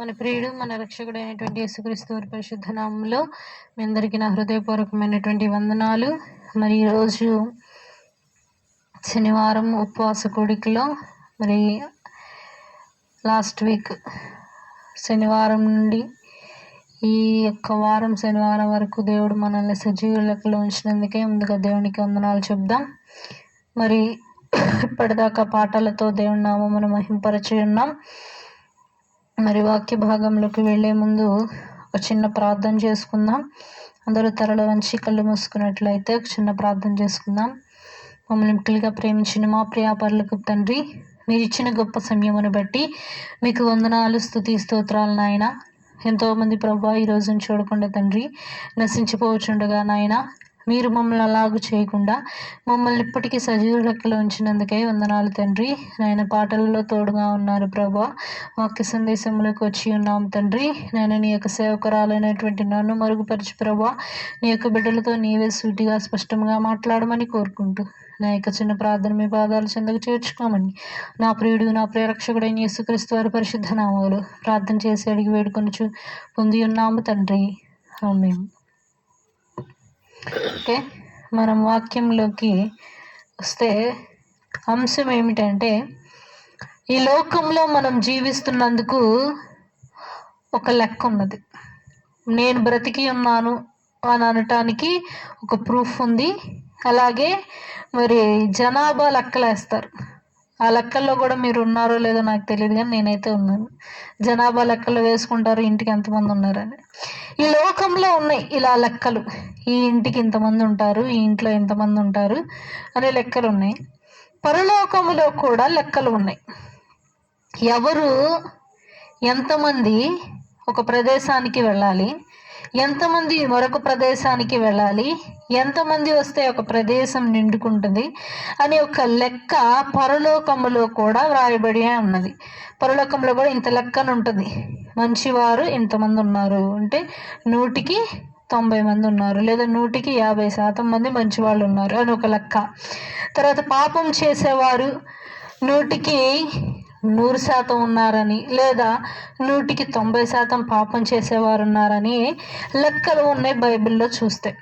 మన ప్రియుడు మన రక్షకుడు అయినటువంటి యేసుక్రీస్తు వారి పరిశుద్ధ నామంలో మీ అందరికీ నా హృదయపూర్వకమైనటువంటి వందనాలు. మరి ఈరోజు శనివారం ఉపవాస కూడికలో మరి లాస్ట్ వీక్ శనివారం నుండి ఈ యొక్క వారం శనివారం వరకు దేవుడు మనల్ని సజీవ లెక్కలో ఉంచినందుకే ముందుగా దేవునికి వందనాలు చెప్దాం. మరి ఇప్పటిదాకా పాటలతో దేవుని నామమును మహింపరచి ఉన్నాం. మరి వాక్య భాగంలోకి వెళ్ళే ముందు ఒక చిన్న ప్రార్థన చేసుకుందాం. అందరూ తరల వంచి కళ్ళు మూసుకున్నట్లయితే ఒక చిన్న ప్రార్థన చేసుకుందాం. మమ్మల్ని మిక్కిలిగా ప్రేమించిన మా ప్రియ పరలోకపు తండ్రి, మీరు ఇచ్చిన గొప్ప సమయమును బట్టి మీకు వందనాలు, స్తుతి, స్తోత్రాలు నాయన. ఎంతోమంది ప్రభా ఈ రోజును చూడకుండా తండ్రి నశించిపోవచ్చుండగా నాయన, మీరు మమ్మల్ని అలాగూ చేయకుండా మమ్మల్ని ఇప్పటికీ సజీవ లెక్కలో ఉంచినందుకే వందనాలు తండ్రి. నాయన పాటలలో తోడుగా ఉన్నారు ప్రభా, వాక్య సందేశంలోకి వచ్చి ఉన్నాం తండ్రి. నేను నీ యొక్క సేవకురాలైనటువంటి నన్ను మరుగుపరచు ప్రభా, నీ యొక్క బిడ్డలతో నీవే సూటిగా స్పష్టంగా మాట్లాడమని కోరుకుంటూ నా యొక్క చిన్న ప్రార్థన మీ పాదాలు చెందకు చేర్చుకోమని నా ప్రియుడు నా ప్రియరక్షకుడైన యేసుక్రీస్తు వారి పరిశుద్ధ నామములో ప్రార్థన చేసి అడిగి వేడుకొనుచు పొంది ఉన్నాము తండ్రి, ఆమేన్. ఓకే, మనం వాక్యంలోకి వస్తే అంశం ఏమిటంటే, ఈ లోకంలో మనం జీవిస్తున్నందుకు ఒక లెక్క ఉన్నది. నేను బ్రతికి ఉన్నాను అని అనటానికి ఒక ప్రూఫ్ ఉంది. అలాగే మరి జనాభా లెక్కలు వేస్తారు. ఆ లెక్కల్లో కూడా మీరు ఉన్నారో లేదో నాకు తెలియదు, కానీ నేనైతే ఉన్నాను. జనాభా లెక్కలు వేసుకుంటారు, ఇంటికి ఎంతమంది ఉన్నారని. ఈ లోకంలో ఉన్నాయి ఇలా లెక్కలు. ఈ ఇంటికి ఇంతమంది ఉంటారు, ఈ ఇంట్లో ఇంతమంది ఉంటారు అనే లెక్కలు ఉన్నాయి. పరలోకములో కూడా లెక్కలు ఉన్నాయి. ఎవరు ఎంతమంది ఒక ప్రదేశానికి వెళ్ళాలి, ఎంతమంది మరొక ప్రదేశానికి వెళ్ళాలి, ఎంతమంది వస్తే ఒక ప్రదేశం నిండుకుంటుంది అనే ఒక లెక్క పరలోకములో కూడా వ్రాయబడి ఉన్నది. పరలోకంలో కూడా ఇంత లెక్కన ఉంటుంది. మంచివారు ఇంతమంది ఉన్నారు అంటే 100కి 90 మంది ఉన్నారు, లేదా 100కి 50% మంది మంచి వాళ్ళు ఉన్నారు అని ఒక లెక్క. తర్వాత పాపం చేసేవారు 100కి 100% ఉన్నారని, లేదా 100కి 90% పాపం చేసేవారు ఉన్నారని లెక్కలు ఉన్నాయి బైబిల్లో చూస్తే.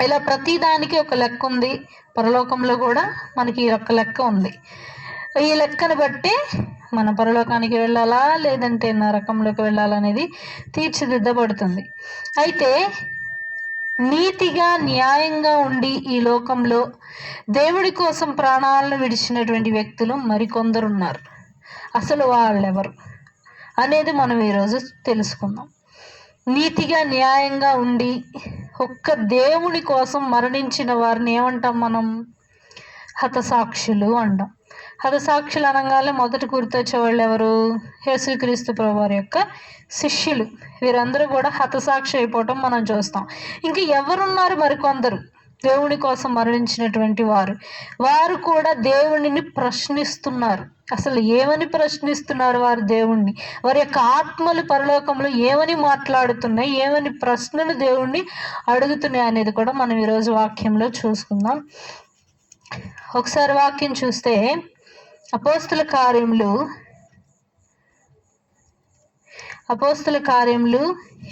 ఇలా ప్రతిదానికి ఒక లెక్క ఉంది. పరలోకంలో కూడా మనకి ఈ ఒక్క లెక్క ఉంది. ఈ లెక్కను బట్టి మన పరలోకానికి వెళ్ళాలా లేదంటే నరకంలోకి వెళ్ళాలనేది తీర్చిదిద్దబడుతుంది. అయితే నీతిగా న్యాయంగా ఉండి ఈ లోకంలో దేవుడి కోసం ప్రాణాలను విడిచినటువంటి వ్యక్తులు మరికొందరు ఉన్నారు. అసలు వాళ్ళెవరు అనేది మనం ఈరోజు తెలుసుకుందాం. నీతిగా న్యాయంగా ఉండి ఒక్క దేవుని కోసం మరణించిన వారిని ఏమంటాం మనం? హతసాక్షులు అంటాం. హతసాక్షులు అనగానే మొదట గుర్తొచ్చే వాళ్ళు ఎవరు? యేసుక్రీస్తు ప్రభువారి యొక్క శిష్యులు. వీరందరూ కూడా హతసాక్షి అయిపోవటం మనం చూస్తాం. ఇంకా ఎవరున్నారు? మరికొందరు దేవుని కోసం మరణించినటువంటి వారు కూడా దేవునిని ప్రశ్నిస్తున్నారు. అసలు ఏమని ప్రశ్నిస్తున్నారు వారు దేవుణ్ణి? వారి యొక్క ఆత్మలు పరలోకంలో ఏమని మాట్లాడుతున్నాయి, ఏమని ప్రశ్నలు దేవుణ్ణి అడుగుతున్నాయి అనేది కూడా మనం ఈరోజు వాక్యంలో చూసుకుందాం. ఒకసారి వాక్యం చూస్తే అపోస్తుల కార్యములు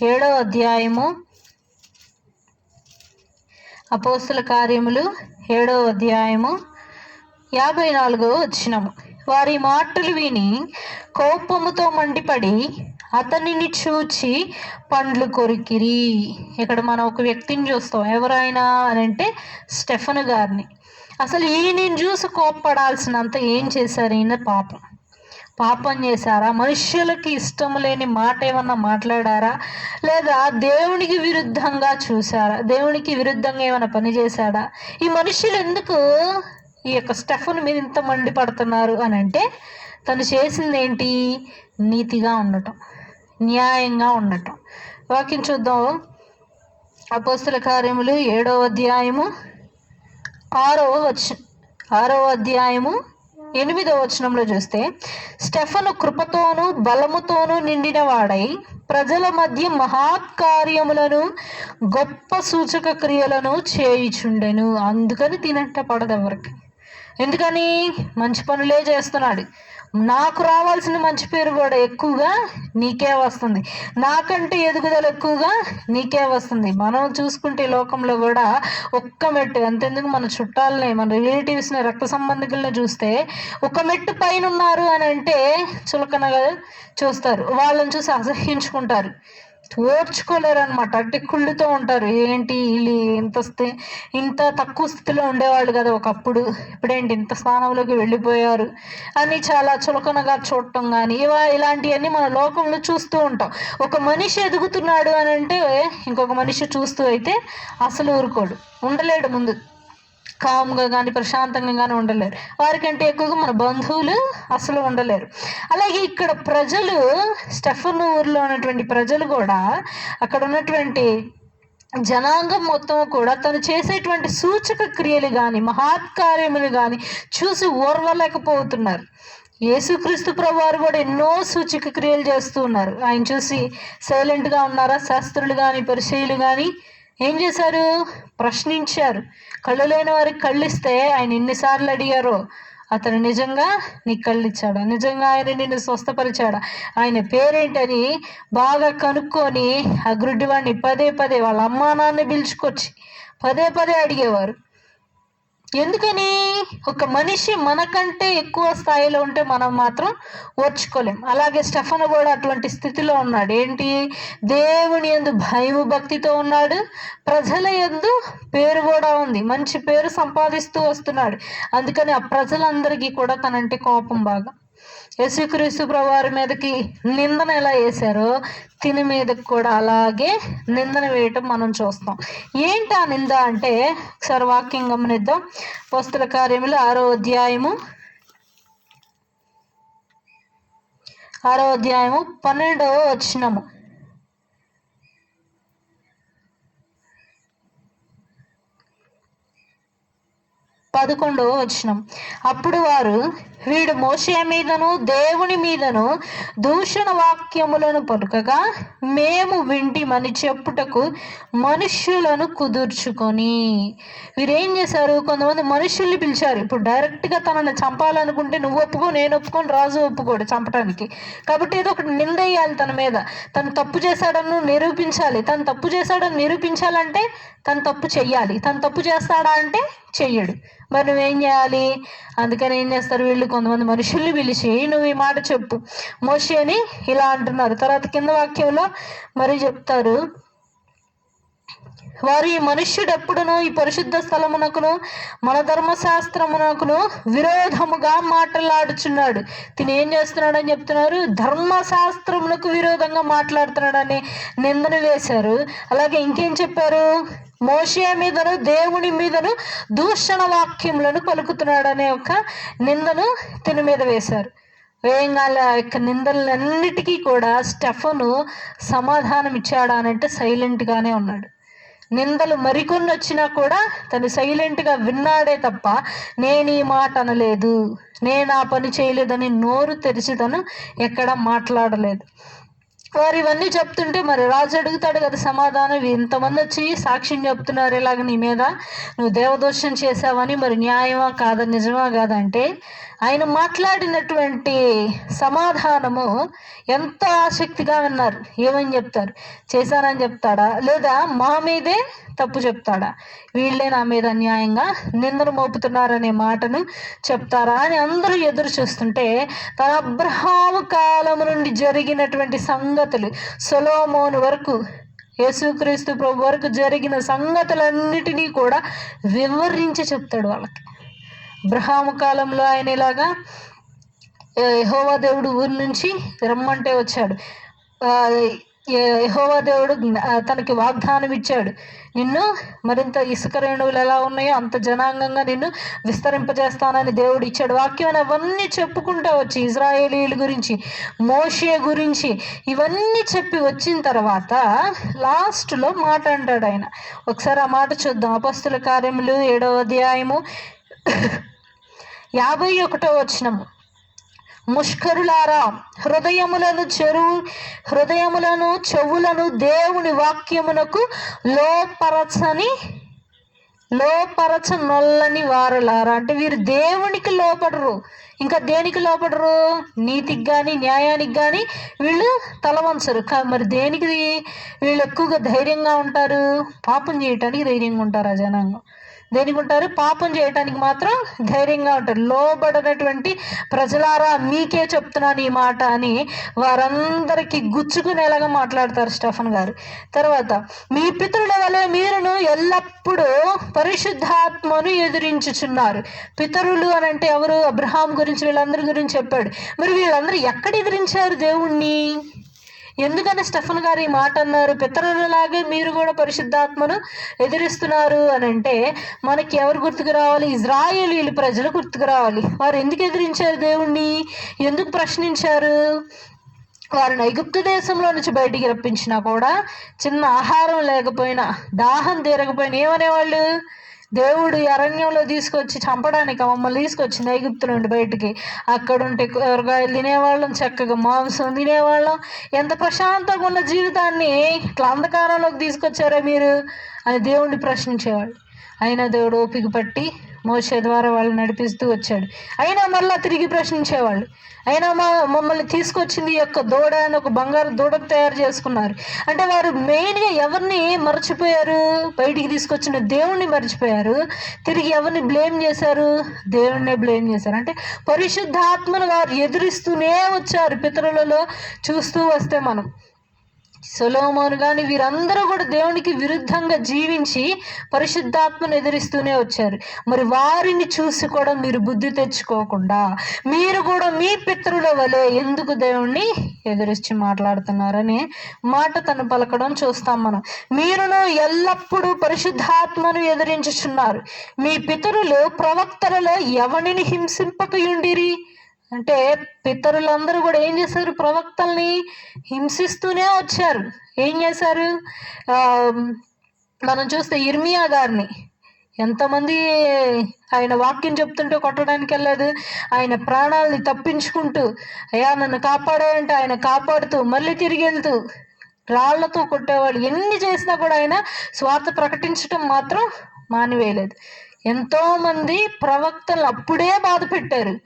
7వ అధ్యాయము, అపోస్తుల కార్యములు 7వ అధ్యాయము 54వ వచనము. వారి మాటలు విని కోపముతో మండిపడి అతనిని చూచి పండ్లు కొరికిరి. ఇక్కడ మనం ఒక వ్యక్తిని చూస్తాం. ఎవరైనా అని అంటే స్టెఫను గారిని. అసలు ఈయనని చూసి కోప్పడాల్సినంత ఏం చేశారు? ఈయన పాపం చేశారా? మనుష్యులకి ఇష్టం లేని మాట ఏమన్నా మాట్లాడారా? లేదా దేవునికి విరుద్ధంగా చూసారా? దేవునికి విరుద్ధంగా ఏమైనా పని చేశాడా? ఈ మనుష్యులు ఎందుకు ఈ యొక్క స్టెఫన్ మీద ఇంత మండిపడుతున్నారు అని అంటే, తను చేసింది ఏంటి? నీతిగా ఉండటం, న్యాయంగా ఉండటం. వాక్యం చూద్దాం. అపోస్తుల కార్యములు 7వ అధ్యాయము 6వ అధ్యాయము 8వ వచనంలో చూస్తే, స్టెఫను కృపతోనూ బలముతోనూ నిండిన వాడై ప్రజల మధ్య మహాత్కార్యములను గొప్ప సూచక క్రియలను చేయుచుండెను. అందుకని తినంట పడదు ఎవరికి. ఎందుకని? మంచి పనులే చేస్తున్నాడు. నాకు రావాల్సిన మంచి పేరు కూడా ఎక్కువగా నీకే వస్తుంది, నాకంటే ఎదుగుదల ఎక్కువగా నీకే వస్తుంది. మనం చూసుకుంటే లోకంలో కూడా ఒక్క మెట్టు, అంతెందుకు మన చుట్టాలని, మన రిలేటివ్స్ని, రక్త సంబంధికులను చూస్తే ఒక మెట్టు పైన ఉన్నారు అని అంటే చులకనగా చూస్తారు, వాళ్ళని చూసి అసహ్యించుకుంటారు, ఓర్చుకోలేరు అనమాట. అంటే కుళ్ళుతో ఉంటారు. ఏంటి వీళ్ళు ఇంత తక్కువ స్థితిలో ఉండేవాళ్ళు కదా ఒకప్పుడు, ఇప్పుడేంటి ఇంత స్థానంలోకి వెళ్ళిపోయారు అని చాలా చులకనగా చూడటం కానీ ఇలాంటివన్నీ మన లోకంలో చూస్తూ ఉంటాం. ఒక మనిషి ఎదుగుతున్నాడు అని అంటే ఇంకొక మనిషి చూస్తూ అయితే అసలు ఊరుకోడు, ఉండలేడు, ముందు కామ్గా కానీ ప్రశాంతంగా కానీ ఉండలేరు. వారికంటే ఎక్కువగా మన బంధువులు అసలు ఉండలేరు. అలాగే ఇక్కడ ప్రజలు, స్టెఫన్ ఊర్లో ఉన్నటువంటి ప్రజలు కూడా, అక్కడ ఉన్నటువంటి జనాంగం మొత్తం కూడా తను చేసేటువంటి సూచక క్రియలు కానీ మహత్కార్యములు కానీ చూసి ఓర్వలేకపోతున్నారు. యేసుక్రీస్తు ప్రభువారు కూడా ఎన్నో సూచక క్రియలు చేస్తూ ఉన్నారు. ఆయన చూసి సైలెంట్గా ఉన్నారా? శాస్త్రులు కానీ పరిసయ్యులు కానీ ఏం చేశారు? ప్రశ్నించారు. కళ్ళు లేని వారికి కళ్ళు ఇస్తే ఆయన ఎన్నిసార్లు అడిగారో, అతను నిజంగా నీకు కళ్ళు ఇచ్చాడా, నిజంగా ఆయన నిన్ను స్వస్థపరిచాడా, ఆయన పేరేంటని బాగా కనుక్కొని ఆ గుడ్డివాడిని పదే పదే వాళ్ళ అమ్మా నాన్న పిలుచుకొచ్చి పదే పదే అడిగేవారు. ఎందుకని? ఒక మనిషి మనకంటే ఎక్కువ స్థాయిలో ఉంటే మనం మాత్రం ఓర్చుకోలేం. అలాగే స్టెఫన్ కూడా అటువంటి స్థితిలో ఉన్నాడు. ఏంటి? దేవుని యందు భయము భక్తితో ఉన్నాడు, ప్రజల యందు పేరు కూడా ఉంది, మంచి పేరు సంపాదిస్తూ వస్తున్నాడు. అందుకని ఆ ప్రజలందరికీ కూడా తనంటే కోపం బాగా. యేసుక్రీస్తు ప్రభువారి మీదకి నిందన ఎలా వేశారో తిని మీదకి కూడా అలాగే నిందన వేయటం మనం చూస్తాం. ఏంటి ఆ నింద అంటే ఒకసారి వాక్యం గమనిద్దాం. అపోస్తల కార్యములు 6వ అధ్యాయము 12వ వచనము. 11వ వచనం. అప్పుడు వారు, వీడు మోషే మీదను దేవుని మీదను దూషణ వాక్యములను పలుకగా మేము వింటిమని చెప్పుటకు మనుష్యులను కుదుర్చుకొని. వీరేం చేశారు? కొంతమంది మనుషుల్ని పిలిచారు. ఇప్పుడు డైరెక్ట్గా తనని చంపాలనుకుంటే నువ్వు ఒప్పుకో, నేను ఒప్పుకొని, రాజు ఒప్పుకోడు చంపడానికి. కాబట్టి ఏదో ఒకటి నిందేయాలి తన మీద. తను తప్పు చేశాడని నిరూపించాలి. తను తప్పు చేశాడని నిరూపించాలంటే తను తప్పు చెయ్యాలి. తను తప్పు చేస్తాడా అంటే చెయ్యడు. మరి నువ్వేం చేయాలి? అందుకని ఏం చేస్తారు వీళ్ళు? కొంతమంది మనుషుల్ని పిలిచి నువ్వు ఈ మాట చెప్పు, మోషేని ఇలా అంటున్నారు. తర్వాత కింద వాక్యంలో మరి చెప్తారు, వారు ఈ మనుష్యుడు ఎప్పుడును ఈ పరిశుద్ధ స్థలమునకును మన ధర్మశాస్త్రమునకును విరోధముగా మాట్లాడుచున్నాడు. తిని ఏం చేస్తున్నాడు అని చెప్తున్నారు? ధర్మశాస్త్రమునకు విరోధంగా మాట్లాడుతున్నాడని నిందన వేశారు. అలాగే ఇంకేం చెప్పారు? మోషే మీదను దేవుని మీదను దూషణ వాక్యములను పలుకుతున్నాడనే ఒక నిందను తిని మీద వేశారు. వేయంగాల యొక్క నిందలన్నిటికీ కూడా స్టెఫను సమాధానం ఇచ్చాడా అనంటే సైలెంట్గానే ఉన్నాడు. నిందలు మరికొన్ని వచ్చినా కూడా తను సైలెంట్గా విన్నాడే తప్ప నేను ఈ మాట అనలేదు, నేను ఆ పని చేయలేదని నోరు తెరిచి తను ఎక్కడ మాట్లాడలేదు. వారు ఇవన్నీ చెప్తుంటే మరి రాజు అడుగుతాడు కదా సమాధానం. ఇంతమంది వచ్చి సాక్ష్యం చెప్తున్నారు ఇలాగ నీ మీద, నువ్వు దేవదోషం చేసావని, మరి న్యాయమా కాదా, నిజమా కాదంటే ఆయన మాట్లాడినటువంటి సమాధానము ఎంత ఆసక్తిగా విన్నారు. ఏమని చెప్తారు? చేశానని చెప్తాడా, లేదా మా మీదే తప్పు చెప్తాడా, వీళ్ళే నా మీద అన్యాయంగా నిందను మోపుతున్నారనే మాటను చెప్తారా అని అందరూ ఎదురు చూస్తుంటే తన అబ్రహాము కాలం నుండి జరిగినటువంటి సంగతులు సొలొమోను వరకు, యేసుక్రీస్తు ప్రభు వరకు జరిగిన సంగతులన్నిటినీ కూడా వివరించి చెప్తాడు వాళ్ళకి. అబ్రహాము కాలంలో ఆయన ఇలాగా యెహోవా దేవుడు ఊరి నుంచి రమ్మంటే వచ్చాడు. యెహోవా దేవుడు తనకి వాగ్దానం ఇచ్చాడు, నిన్ను మరింత ఇసుక రేణువులు ఎలా ఉన్నాయో అంత జనాంగంగా నిన్ను విస్తరింపజేస్తానని దేవుడు ఇచ్చాడు. వాక్యం అవన్నీ చెప్పుకుంటూ వచ్చి ఇజ్రాయేలీల గురించి, మోషే గురించి ఇవన్నీ చెప్పి వచ్చిన తర్వాత లాస్ట్లో మాట అంటాడు ఆయన. ఒకసారి ఆ మాట చూద్దాం. అపొస్తలుల కార్యములు 7వ అధ్యాయము 51వ వచనము. ముష్కరులారా, హృదయములను చెవులను దేవుని వాక్యమునకు లోపరచని లోపరచ నొల్లని వారులారా అంటే వీరు దేవునికి లోపడరు. ఇంకా దేనికి లోపడరు? నీతికి కానీ న్యాయానికి కానీ వీళ్ళు తలవంచరు. మరి దేనికి వీళ్ళు ఎక్కువగా ధైర్యంగా ఉంటారు? పాపం చేయటానికి ధైర్యంగా ఉంటారు ఆ జనాంగం. దేనికి ఉంటారు? పాపం చేయటానికి మాత్రం ధైర్యంగా ఉంటారు. లోబడినటువంటి ప్రజలారా మీకే చెప్తున్నాను ఈ మాట అని వారందరికీ గుచ్చుకునేలాగా మాట్లాడతారు స్టెఫన్ గారు. తర్వాత, మీ పితరుల వలె మీరును ఎల్లప్పుడూ పరిశుద్ధాత్మను ఎదిరించుచున్నారు. పితరులు అని అంటే ఎవరు? అబ్రహాం గురించి, వీళ్ళందరి గురించి చెప్పాడు. మరి వీళ్ళందరూ ఎక్కడ ఎదిరించారు దేవుణ్ణి? ఎందుకని స్టెఫన్ గారు ఈ మాట అన్నారు? పితరులలాగే మీరు కూడా పరిశుద్ధాత్మను ఎదిరిస్తున్నారు అని అంటే మనకి ఎవరు గుర్తుకు రావాలి? ఇజ్రాయేలీయుల ప్రజలు గుర్తుకు రావాలి. వారు ఎందుకు ఎదిరించారు దేవుణ్ణి? ఎందుకు ప్రశ్నించారు? వారిని ఐగుప్తు దేశంలో నుంచి బయటికి రప్పించినా కూడా చిన్న ఆహారం లేకపోయినా, దాహం తీరకపోయినా ఏమనేవాళ్ళు? దేవుడు అరణ్యంలో తీసుకొచ్చి చంపడానికి మమ్మల్ని తీసుకొచ్చింది ఐగుప్తు నుండి బయటికి. అక్కడుంటే కూరగాయలు తినేవాళ్ళం, చక్కగా మాంసం తినేవాళ్ళం. ఎంత ప్రశాంతంగా ఉన్న జీవితాన్ని ఇట్లా అంధకారంలోకి తీసుకొచ్చారా మీరు అని దేవుణ్ణి ప్రశ్నించేవాళ్ళు. అయినా దేవుడు ఓపిక పట్టి మోషే ద్వారా వాళ్ళు నడిపిస్తూ వచ్చాడు. అయినా మళ్ళీ తిరిగి ప్రశ్నించేవాళ్ళు. అయినా మమ్మల్ని తీసుకొచ్చింది యొక్క దూడ అని ఒక బంగారు దూడకు తయారు చేసుకున్నారు. అంటే వారు మెయిన్గా ఎవరిని మర్చిపోయారు? బయటికి తీసుకొచ్చిన దేవుణ్ణి మర్చిపోయారు. తిరిగి ఎవరిని బ్లేమ్ చేశారు? దేవుణ్ణే బ్లేమ్ చేశారు. అంటే పరిశుద్ధాత్మను వారు ఎదురిస్తూనే వచ్చారు. పితరులలో చూస్తూ వస్తే మనం సొలొమోను కానీ వీరందరూ కూడా దేవునికి విరుద్ధంగా జీవించి పరిశుద్ధాత్మను ఎదిరిస్తూనే వచ్చారు. మరి వారిని చూసి కూడా మీరు బుద్ధి తెచ్చుకోకుండా మీరు కూడా మీ పితరుల వలె ఎందుకు దేవుణ్ణి ఎదిరించి మాట్లాడుతున్నారనే మాట తను పలకడం చూస్తాం మనం. మీరును ఎల్లప్పుడూ పరిశుద్ధాత్మను ఎదిరించుచున్నారు. మీ పితరులు ప్రవక్తలలో ఎవరిని హింసింపకయుండిరి. అంటే పితరులందరూ కూడా ఏం చేశారు? ప్రవక్తల్ని హింసిస్తూనే వచ్చారు. ఏం చేశారు? మనం చూస్తే ఇర్మియా గారిని ఎంతమంది ఆయన వాక్యం చెప్తుంటే కొట్టడానికి వెళ్ళలేదు. ఆయన ప్రాణాలని తప్పించుకుంటూ అయ్యా నన్ను కాపాడాయంటే ఆయన కాపాడుతూ మళ్ళీ తిరిగి వెళ్తూ రాళ్లతో కొట్టేవాళ్ళు. ఎన్ని చేసినా కూడా ఆయన స్వార్థ ప్రకటించడం మాత్రం మానివేయలేదు. ఎంతోమంది ప్రవక్తలు అప్పుడే బాధ పెట్టారు.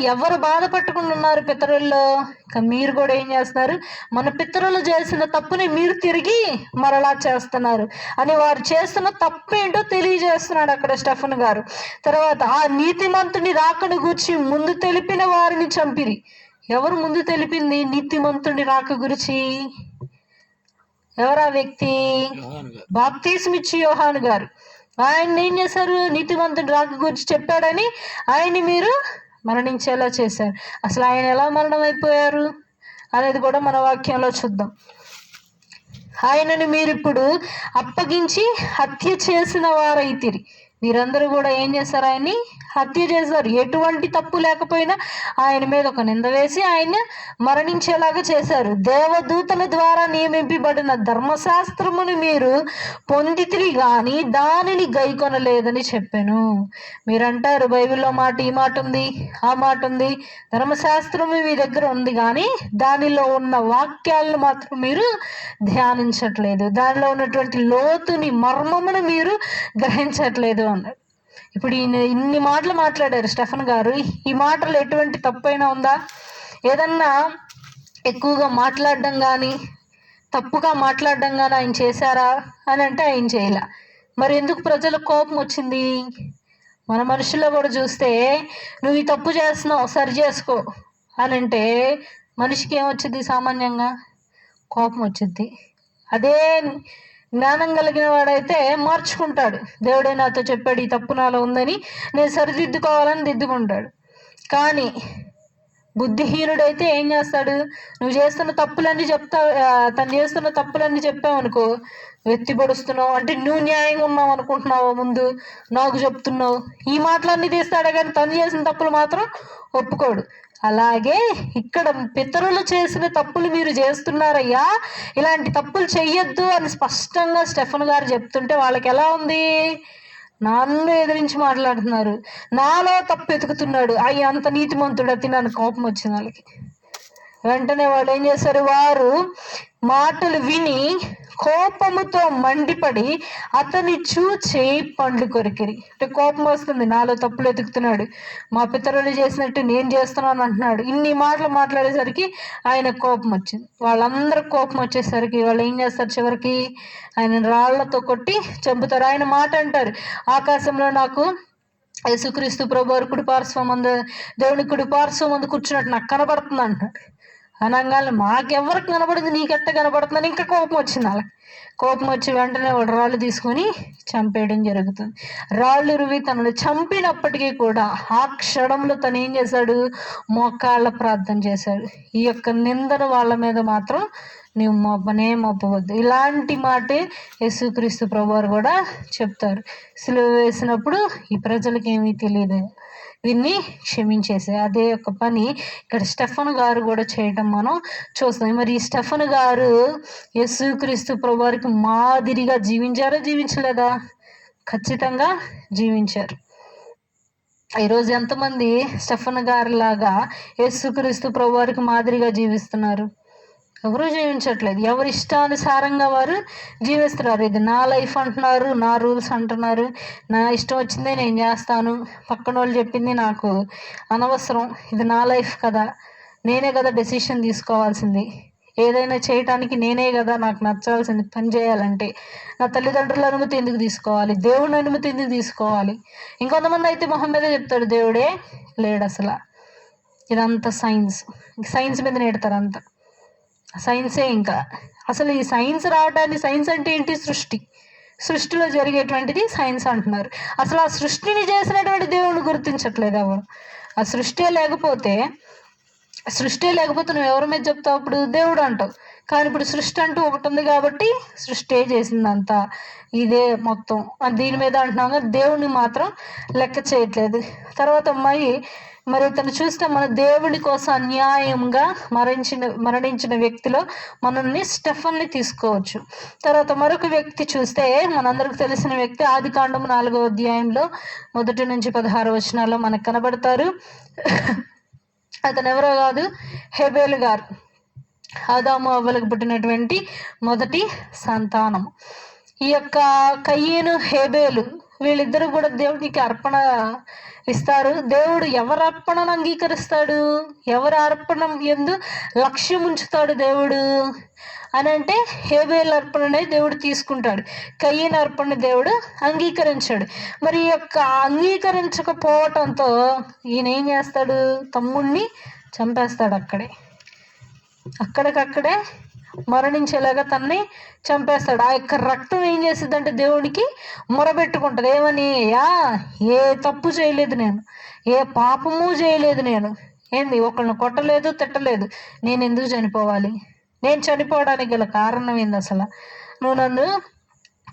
ఎవరు బాధ పట్టుకుని ఉన్నారు పితరుల్లో? మీరు కూడా ఏం చేస్తున్నారు? మన పితరులు చేసిన తప్పుని మీరు తిరిగి మరలా చేస్తున్నారు అని వారు చేస్తున్న తప్పేంటో తెలియజేస్తున్నాడు అక్కడ స్టెఫన్ గారు. తర్వాత, ఆ నీతిమంతుని రాకను గూర్చి ముందు తెలిపిన వారిని చంపిరి. ఎవరు ముందు తెలిపింది నీతిమంతుని రాక గురించి? ఎవరా వ్యక్తి? బాప్తిస్మిచ్చి యోహాను గారు. ఆయన ఏం చేశారు? నీతిమంతుని రాక గురించి చెప్పాడని ఆయన్ని మీరు మరణించేలా చేశారు. అసలు ఆయన ఎలా మరణం అయిపోయారు అనేది కూడా మన వాక్యంలో చూద్దాం. ఆయనను మీరు ఇప్పుడు అప్పగించి హత్య చేసిన వారైతిరి. వీరందరూ కూడా ఏం చేశారు? ఆయన్ని హత్య చేశారు. ఎటువంటి తప్పు లేకపోయినా ఆయన మీద ఒక నింద వేసి ఆయన మరణించేలాగా చేశారు. దేవదూతల ద్వారా నియమింపబడిన ధర్మశాస్త్రమును మీరు పొందితిరి కానీ దానిని గైకొనలేదని చెప్పాను. మీరంటారు బైబిల్లో మాట ఈ మాట ఉంది, ఆ మాట ఉంది, ధర్మశాస్త్రము మీ దగ్గర ఉంది కానీ దానిలో ఉన్న వాక్యాలను మాత్రం మీరు ధ్యానించట్లేదు, దానిలో ఉన్నటువంటి లోతుని మర్మమును మీరు గ్రహించట్లేదు అన్నాడు. ఇప్పుడు ఈయన ఇన్ని మాటలు మాట్లాడారు స్టెఫన్ గారు. ఈ మాటలు ఎటువంటి తప్పైనా ఉందా? ఏదన్నా ఎక్కువగా మాట్లాడడం కానీ తప్పుగా మాట్లాడడం కానీ ఆయన చేశారా అని అంటే ఆయన చేయలే. మరి ఎందుకు ప్రజలకు కోపం వచ్చింది? మన మనుషుల్లో కూడా చూస్తే నువ్వు ఈ తప్పు చేస్తున్నావు సరి చేసుకో అని అంటే మనిషికి ఏమొచ్చింది? సామాన్యంగా కోపం వచ్చింది. అదే జ్ఞానం కలిగిన వాడైతే మార్చుకుంటాడు. దేవుడే నాతో చెప్పాడు ఈ తప్పు నాలో ఉందని, నేను సరిదిద్దుకోవాలని దిద్దుకుంటాడు. కానీ బుద్ధిహీనుడైతే ఏం చేస్తాడు? నువ్వు చేస్తున్న తప్పులన్నీ తను చేస్తున్న తప్పులన్నీ చెప్పావనుకో, వెత్తి పొడుస్తున్నావు అంటే నువ్వు న్యాయంగా ఉన్నావు అనుకుంటున్నావు, ముందు నాకు చెప్తున్నావు, ఈ మాటలన్నీ తీస్తాడే కానీ తను చేసిన తప్పులు మాత్రం ఒప్పుకోడు. అలాగే ఇక్కడ పితరులు చేసిన తప్పులు మీరు చేస్తున్నారయ్యా, ఇలాంటి తప్పులు చెయ్యొద్దు అని స్పష్టంగా స్టెఫన్ గారు చెప్తుంటే వాళ్ళకి ఎలా ఉంది? నన్ను ఎదిరించి మాట్లాడుతున్నారు, నాలో తప్పు ఎతుకుతున్నాడు, అయ్యి అంత నీతిమంతుడు అతి నన్ను కోపం వచ్చింది వాళ్ళకి. వెంటనే వాళ్ళు ఏం చేశారు? వారు మాటలు విని కోపముతో మండిపడి అతని చూచి పండ్లు కొరికిరి. అంటే కోపం వస్తుంది, నాలో తప్పులు ఎతుకుతున్నాడు, మా పితరులు చేసినట్టు నేను చేస్తున్నాను అంటున్నాడు. ఇన్ని మాటలు మాట్లాడేసరికి ఆయన కోపం వచ్చింది. వాళ్ళందరూ కోపం వచ్చేసరికి వాళ్ళు ఏం చేస్తారు, చివరికి ఆయన రాళ్లతో కొట్టి చంపుతారు. ఆయన మాట అంటారు, ఆకాశంలో నాకు యేసుక్రీస్తు ప్రభు వారి కుడి పార్శ్వం ముందు, దేవుని కుడి పార్శ్వం ముందు కూర్చున్నట్టు నాకు కనబడుతుంది అంటున్నాడు. అనగానే మాకెవరికి కనబడింది, నీకెట్ట కనబడుతుందని ఇంకా కోపం వచ్చింది. వాళ్ళకి కోపం వచ్చి వెంటనే వాడు రాళ్ళు తీసుకొని చంపేయడం జరుగుతుంది. రాళ్ళు రువి తనను చంపినప్పటికీ కూడా ఆ క్షణంలో తను ఏం చేశాడు, మోకాళ్ళ ప్రార్థన చేశాడు. ఈ యొక్క నిందను వాళ్ళ మీద మాత్రం నీవు మొప్పవద్దు. ఇలాంటి మాటే యేసుక్రీస్తు ప్రభువారు కూడా చెప్తారు. సిలువ వేసినప్పుడు ఈ ప్రజలకి ఏమీ తెలియదు, దీన్ని క్షమించేసే అదే ఒక పని ఇక్కడ స్టెఫన్ గారు కూడా చేయటం మనం చూస్తాం. మరి ఈ స్టెఫన్ గారు యేసుక్రీస్తు ప్రభువారికి మాదిరిగా జీవించారా, జీవించలేదా? ఖచ్చితంగా జీవించారు. ఈరోజు ఎంతమంది స్టెఫన్ గారి లాగా యేసుక్రీస్తు ప్రభువారికి మాదిరిగా జీవిస్తున్నారు? ఎవరు జీవించట్లేదు. ఎవరి ఇష్టానుసారంగా వారు జీవిస్తున్నారు. ఇది నా లైఫ్ అంటున్నారు, నా రూల్స్ అంటున్నారు, నా ఇష్టం వచ్చిందే నేను చేస్తాను, పక్కన వాళ్ళు చెప్పింది నాకు అనవసరం, ఇది నా లైఫ్ కదా, నేనే కదా డెసిషన్ తీసుకోవాల్సింది, ఏదైనా చేయటానికి నేనే కదా నాకు నచ్చాల్సింది. పని చేయాలంటే నా తల్లిదండ్రుల అనుమతి ఎందుకు తీసుకోవాలి, దేవుని అనుమతి ఎందుకు తీసుకోవాలి? ఇంకొంతమంది అయితే మొహం మీద చెప్తాడు, దేవుడే లేడు అసలు. ఇదంతా సైన్స్ మీద నేడతారు అంతా. సైన్సే ఇంకా అసలు ఈ సైన్స్ రావడానికి, సైన్స్ అంటే ఏంటి, సృష్టిలో జరిగేటువంటిది సైన్స్ అంటున్నారు. అసలు ఆ సృష్టిని చేసినటువంటి దేవుడిని గుర్తించట్లేదు ఎవరు. ఆ సృష్టి లేకపోతే నువ్వు ఎవరి మీద చెప్తావు? అప్పుడు దేవుడు అంటావు. కానీ ఇప్పుడు సృష్టి అంటూ ఒకటి ఉంది కాబట్టి సృష్టి చేసిందంతా ఇదే మొత్తం దీని మీద అంటున్నాం. దేవుడిని మాత్రం లెక్క చేయట్లేదు. తర్వాత మరి తను చూస్తే మన దేవుని కోసం అన్యాయంగా మరణించిన వ్యక్తిలో మనల్ని స్టెఫన్ని తీసుకోవచ్చు. తర్వాత మరొక వ్యక్తి చూస్తే మనందరికి తెలిసిన వ్యక్తి ఆదికాండము 4వ అధ్యాయంలో 1 నుంచి 16 వచనాల్లో మనకు కనబడతారు. అతను ఎవరో కాదు, హేబేలు గారు, ఆదాము అవ్వలకు పుట్టినటువంటి మొదటి సంతానం. ఈ యొక్క కయ్యేను హేబేలు వీళ్ళిద్దరూ కూడా దేవునికి అర్పణ ఇస్తారు. దేవుడు ఎవరి అర్పణను అంగీకరిస్తాడు, ఎవరి అర్పణ యందు లక్ష్యం ఉంచుతాడు దేవుడు అని అంటే హేబేలు అర్పణనే దేవుడు తీసుకుంటాడు, కయ్యేను అర్పణ దేవుడు అంగీకరించాడు. మరి ఈ యొక్క అంగీకరించకపోవటంతో ఈయన ఏం చేస్తాడు, తమ్ముడిని చంపేస్తాడు. అక్కడికక్కడే మరణించేలాగా తన్ని చంపేస్తాడు. ఆ యొక్క రక్తం ఏం చేస్తుంది అంటే దేవునికి మొరబెట్టుకుంటుంది. ఏమని, ఏ తప్పు చేయలేదు నేను, ఏ పాపము చేయలేదు నేను, ఏంది ఒకళ్ళని కొట్టలేదు, తిట్టలేదు, నేను ఎందుకు చనిపోవాలి? నేను చనిపోవడానికి గల కారణం ఏంది? అసలు నువ్వు నన్ను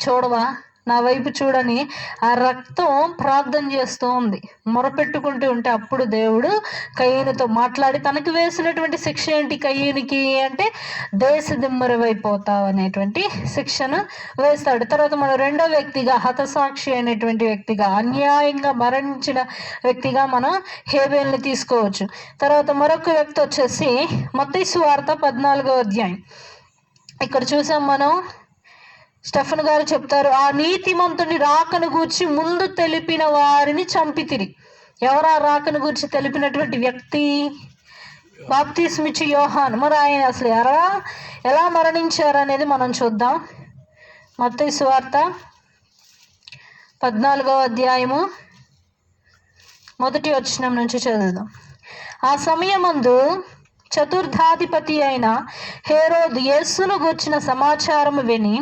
చూడవా, నా వైపు చూడని ఆ రక్తం ప్రార్థన చేస్తూ ఉంది, మొరపెట్టుకుంటూ ఉంటే అప్పుడు దేవుడు కయ్యేనుతో మాట్లాడి తనకు వేసినటువంటి శిక్ష ఏంటి, కయ్యేనికి అంటే దేశదిమ్మరవైపోతావు అనేటువంటి శిక్షను వేస్తాడు. తర్వాత మన రెండో వ్యక్తిగా హతసాక్షి అనేటువంటి వ్యక్తిగా, అన్యాయంగా మరణించిన వ్యక్తిగా మనం హేబేల్ని తీసుకోవచ్చు. తర్వాత మరొక వ్యక్తి వచ్చేసి మత్తయి సువార్త 14వ అధ్యాయం. ఇక్కడ చూసాం మనం, స్టెఫన్ గారు చెప్తారు, ఆ నీతిమంతుని రాకను గూర్చి ముందు తెలిపిన వారిని చంపితిరి. ఎవరా రాకను గూర్చి తెలిపినటువంటి వ్యక్తి? బాప్తిస్మిచ్చి యోహాను. మరి ఆయన అసలు ఎలా మరణించారు అనేది మనం చూద్దాం. మత్తయి సువార్త 14వ అధ్యాయము 1వ వచనం నుంచి చదువుదాం. ఆ సమయమందు చతుర్థాధిపతి అయిన హేరోదు యేసును గూర్చిన సమాచారము విని,